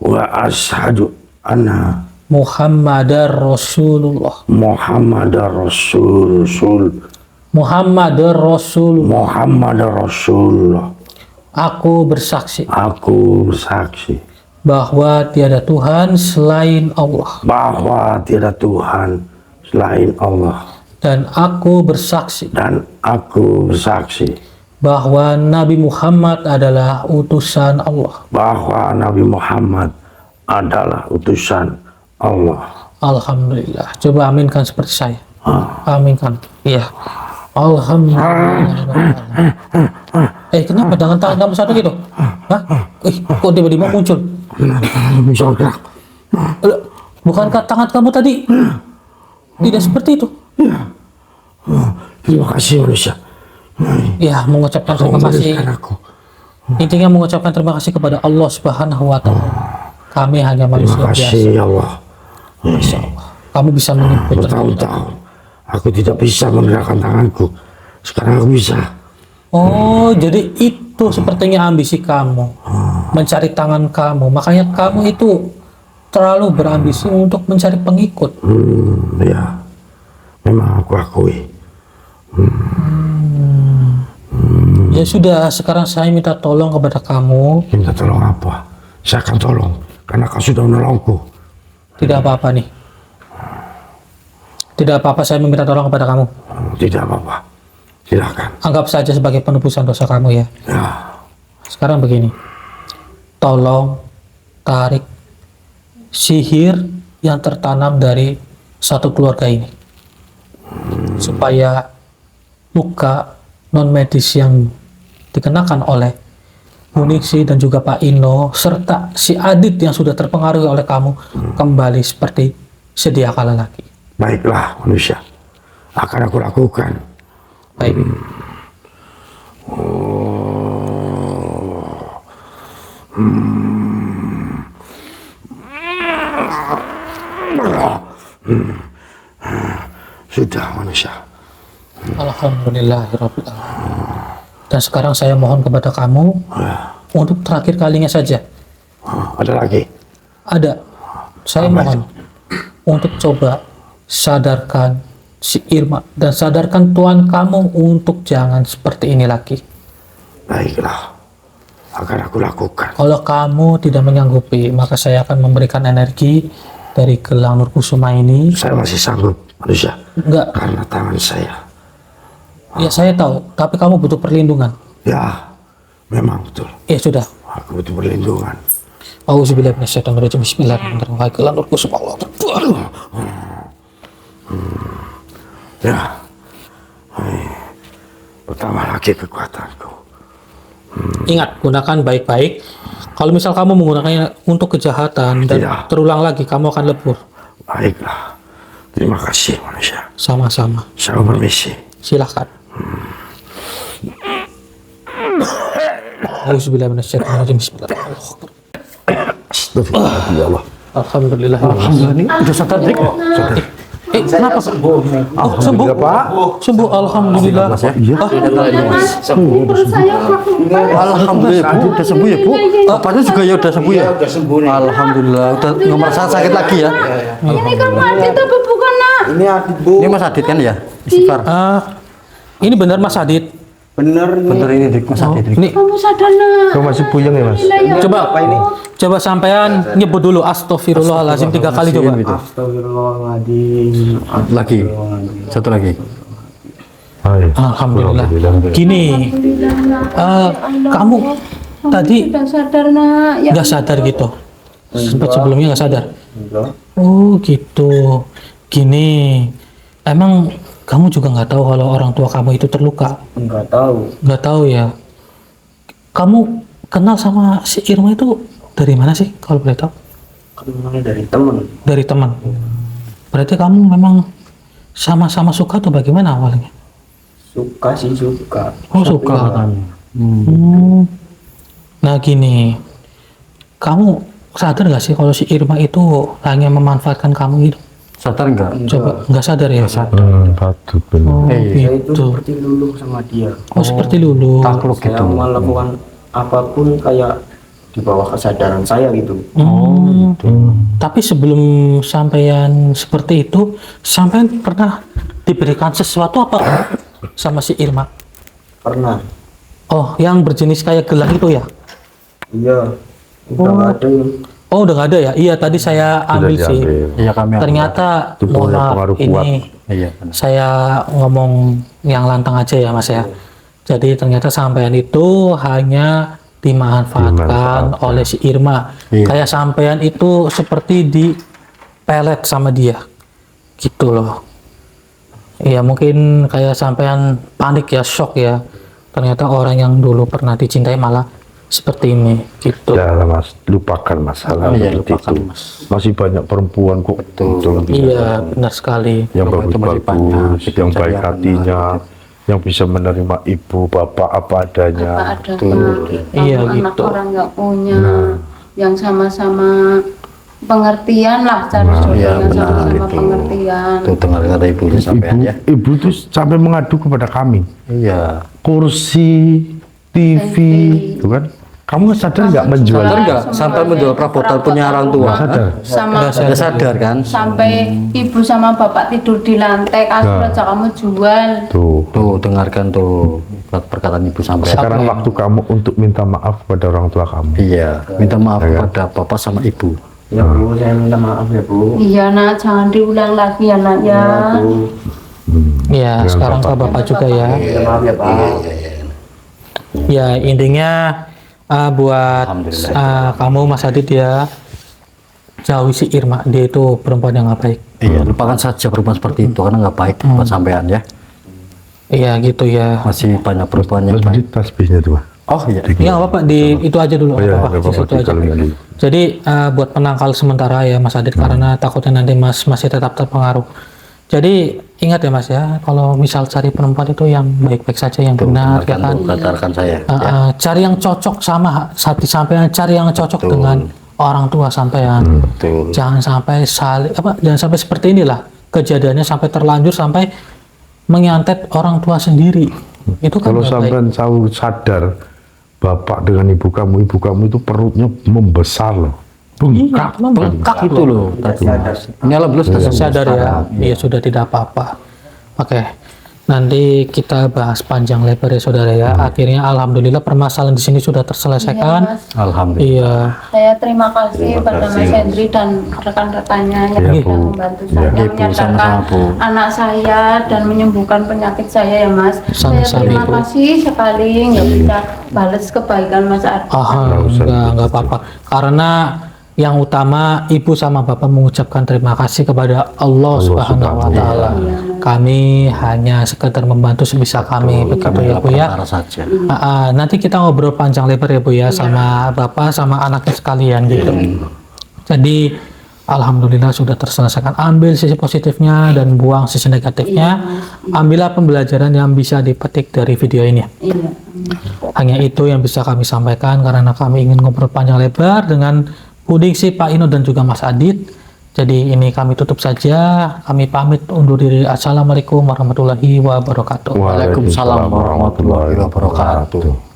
wa asyhadu anna Muhammadar Rasulullah. Muhammadar Rasulullah. Aku bersaksi Aku bersaksi bahwa tiada Tuhan selain Allah, bahwa tiada Tuhan selain Allah, dan aku bersaksi dan aku bersaksi bahwa Nabi Muhammad adalah utusan Allah. bahwa Nabi Muhammad adalah utusan Allah. Alhamdulillah. Coba aminkan seperti saya. Aminkan. Iya. Alhamdulillah. Kenapa dengan tangan kamu satu gitu? Hah? Kok tiba-tiba muncul? Bisa gerak. Loh, bukankah tangan kamu tadi tidak seperti itu? Terima kasih manusia. Ya, mengucapkan terima kasih. Memberikan aku. Intinya mengucapkan terima kasih kepada Allah Subhanahu wa Ta'ala. Kami hanya manusia Terima biasa. kasih ya Allah. Masya Allah. Kamu bisa menipu Bertahun-tahun aku tidak bisa menggerakkan tanganku. Sekarang aku bisa. Oh, jadi itu sepertinya ambisi kamu. Mencari tangan kamu. Makanya kamu itu terlalu berambisi untuk mencari pengikut. Ya, memang aku akui. Ya sudah, sekarang saya minta tolong kepada kamu. Minta tolong apa? Saya akan tolong karena kau sudah menolongku. Tidak apa-apa nih. Tidak apa-apa saya meminta tolong kepada kamu. Tidak apa-apa. Silakan. Anggap saja sebagai penebusan dosa kamu ya. Ya, Sekarang begini. Tolong tarik sihir yang tertanam dari satu keluarga ini. Supaya luka non medis yang dikenakan oleh Bu Ningsi dan juga Pak Ino serta si Adit yang sudah terpengaruhi oleh kamu kembali seperti sedia kala lagi. baiklah manusia. Akan aku lakukan. Baik. Sudah manusia. Alhamdulillahirabbil alamin. Dan sekarang saya mohon kepada kamu untuk terakhir kalinya saja. Ada lagi? Ada. Saya mohon untuk coba sadarkan si Irma dan sadarkan Tuhan kamu untuk jangan seperti ini lagi. Baiklah. Akan aku lakukan. Kalau kamu tidak menyanggupi, maka saya akan memberikan energi dari gelang Nurkusuma ini. Saya masih sanggup manusia. Enggak, Karena tangan saya. ya saya tahu, tapi kamu butuh perlindungan. Ya, memang betul. Ya sudah. Aku butuh perlindungan. Auzubillahi minasyaitonirrajim. Bismillahirrahmanirrahim. Wahai gelang Nurkusuma Allah. Ya. Pertama lagi kekuatanku. Ingat, gunakan baik-baik. Kalau misal kamu menggunakannya untuk kejahatan dan Tidak. terulang lagi, kamu akan lebur. Baiklah. Terima kasih manusia. Sama-sama. Saya permisi. Silahkan. Auzubillahiminasyaitonirrajim. Bismillahirrahmanirrahim. Astagfirullah ya Allah. Alhamdulillah. Udah sadar, Dik? Kenapa? Sembuh. Pak. Sembuh. Alhamdulillah. Alhamdulillah Bu, udah sembuh ya Bu. Bapaknya juga ya udah sembuh ya. Udah sembuh nih. Alhamdulillah, udah nggak merasa sakit lagi ya. Ini kamu Adit apa bukan nak? Ini Adit Bu. Ini Mas Adit kan ya? Istighfar. Ini benar Mas Adit. Bener ini. Bener ini Dik, Mas Adit. Dik. Ini Kamu sadar nak? Kau masih puyeng ya Mas? coba sampean nyebut dulu astagfirullahalazim 3 kali coba. Astagfirullahaladzim. Lagi, satu lagi. Alhamdulillah. Gini, kamu tadi Sudah sadar nak? Ya nggak sadar gitu. Sempat sebelumnya nggak sadar. Oh gitu. Gini, emang kamu juga nggak tahu kalau orang tua kamu itu terluka? Enggak tahu. Nggak tahu ya. Kamu kenal sama si Irma itu dari mana sih kalau boleh tahu? Kenalnya dari temen. Dari teman. Berarti kamu memang sama-sama suka atau bagaimana awalnya? Suka sih suka. Oh suka. Nah gini, kamu sadar nggak sih kalau si Irma itu hanya memanfaatkan kamu gitu? Sadar nggak? Coba nggak sadar ya? Patut bener. Oh Saya itu gitu. seperti luluh sama dia. Oh seperti lulu. Takluk Saya gitu. melakukan apapun kayak di bawah kesadaran saya gitu. Tapi sebelum sampean seperti itu, sampean pernah diberikan sesuatu apa sama si Irma? Pernah. Oh, yang berjenis kayak gelang itu ya? Iya. Udah nggak ada yang Oh, udah nggak ada ya? Iya, tadi saya ambil sih. Iya kami. Ternyata, Itu mohon punya maaf, pengaruh kuat. ini Iya. Benar. saya ngomong yang lantang aja ya, Mas ya. Jadi ternyata sampean itu hanya dimanfaatkan oleh si Irma. Iya. Kayak sampean itu seperti di pelet sama dia. Gitu loh. Ya mungkin kayak sampean panik ya, shock ya. Ternyata orang yang dulu pernah dicintai malah seperti ini gitu. Ya Mas, lupakan masalah Iya, seperti lupakan, itu. Mas. Masih banyak perempuan kok Betul. Iya, benar sekali. yang Perempuan itu masih banyak, bagus-bagus, yang baik yang hatinya, yang bisa menerima ibu bapak apa adanya. Apa ada Iya, anak gitu. orang nggak punya, yang sama-sama pengertian lah, cari Nah, jodoh iya, yang benar, sama-sama itu. pengertian. Tuh dengar kata ibunya sampean ya. Ibu tuh sampai mengadu kepada kami, Iya. kursi, TV, itu kan? Kamu sadar nggak menjual? Sadar nggak sampai menjual perabotan punya orang tua? Nggak sadar. Sama Nggak sadar kan? sampai ibu sama bapak tidur di lantai kasur Nah. aja kamu jual. Tuh. Tuh dengarkan tuh perkataan ibu sampean. Sekarang waktu kamu untuk minta maaf kepada orang tua kamu. Iya, minta maaf Ya kan? kepada bapak sama ibu. Ya Bu, saya minta maaf ya Bu. Iya nak, jangan diulang lagi ya nak ya. Bu, Ya, Dengan sekarang ke bapak. bapak juga ya. minta maaf ya Pak. Ya, intinya buat Alhamdulillah. kamu Mas Adit ya, jauhi si Irma. Dia itu perempuan yang nggak baik. Iya, lupakan saja perempuan seperti itu karena nggak baik buat sampean ya. Iya gitu ya. Masih banyak perempuan yang Terus baik. di tasbihnya tuh. Pak. Oh iya. Iya nggak apa-apa, di itu aja dulu. Oh iya, nggak apa-apa, nggak di apa-apa, situ aja. dikalungin dulu. Jadi buat penangkal sementara ya Mas Adit, karena takutnya nanti Mas masih tetap terpengaruh. Jadi ingat ya Mas ya, kalau misal cari perempuan itu yang baik-baik saja, yang benar ya kan. Katakan saya. Cari yang cocok sama hati sampean, cari yang cocok dengan orang tua sampean. Betul. Jangan sampai jangan sampai seperti inilah kejadiannya, sampai terlanjur sampai menyantet orang tua sendiri. Itu kan Kalau nggak baik. sampean tahu sadar bapak dengan ibu kamu itu perutnya membesar loh, bengkak. Iya, bengkak Itu loh tadi. Ini alhamdulillah sudah sembuh sadar ya. sekarang. Iya sudah tidak apa-apa. Oke. Nanti kita bahas panjang lebar ya saudara ya. Akhirnya alhamdulillah permasalahan di sini sudah terselesaikan. Iya, Mas. Alhamdulillah. Iya. Saya terima kasih pada Mas Hendri dan rekan-rekannya yang Iya, sudah Bu. membantu Iya, saya Bu, menyadarkan sama-sama, Bu. anak saya dan menyembuhkan penyakit saya ya Mas. Saya Sama-sama, terima Bu. kasih sekali, nggak bisa balas kebaikan Mas Ardi. Enggak apa-apa. Karena yang utama ibu sama bapak mengucapkan terima kasih kepada Allah Subhanahu wa taala. Kami hanya sekedar membantu sebisa kami, begitu ya Bu ya. Perkara saja. Nanti kita ngobrol panjang lebar ya Bu ya, sama bapak sama anaknya sekalian gitu. Jadi alhamdulillah sudah terselesaikan. Ambil sisi positifnya dan buang sisi negatifnya. Ambillah pembelajaran yang bisa dipetik dari video ini. Iya. Hanya itu yang bisa kami sampaikan karena kami ingin ngobrol panjang lebar dengan Budingsi, Pak Ino dan juga Mas Adit. Jadi ini kami tutup saja. Kami pamit undur diri. Assalamualaikum warahmatullahi wabarakatuh. Waalaikumsalam warahmatullahi wabarakatuh.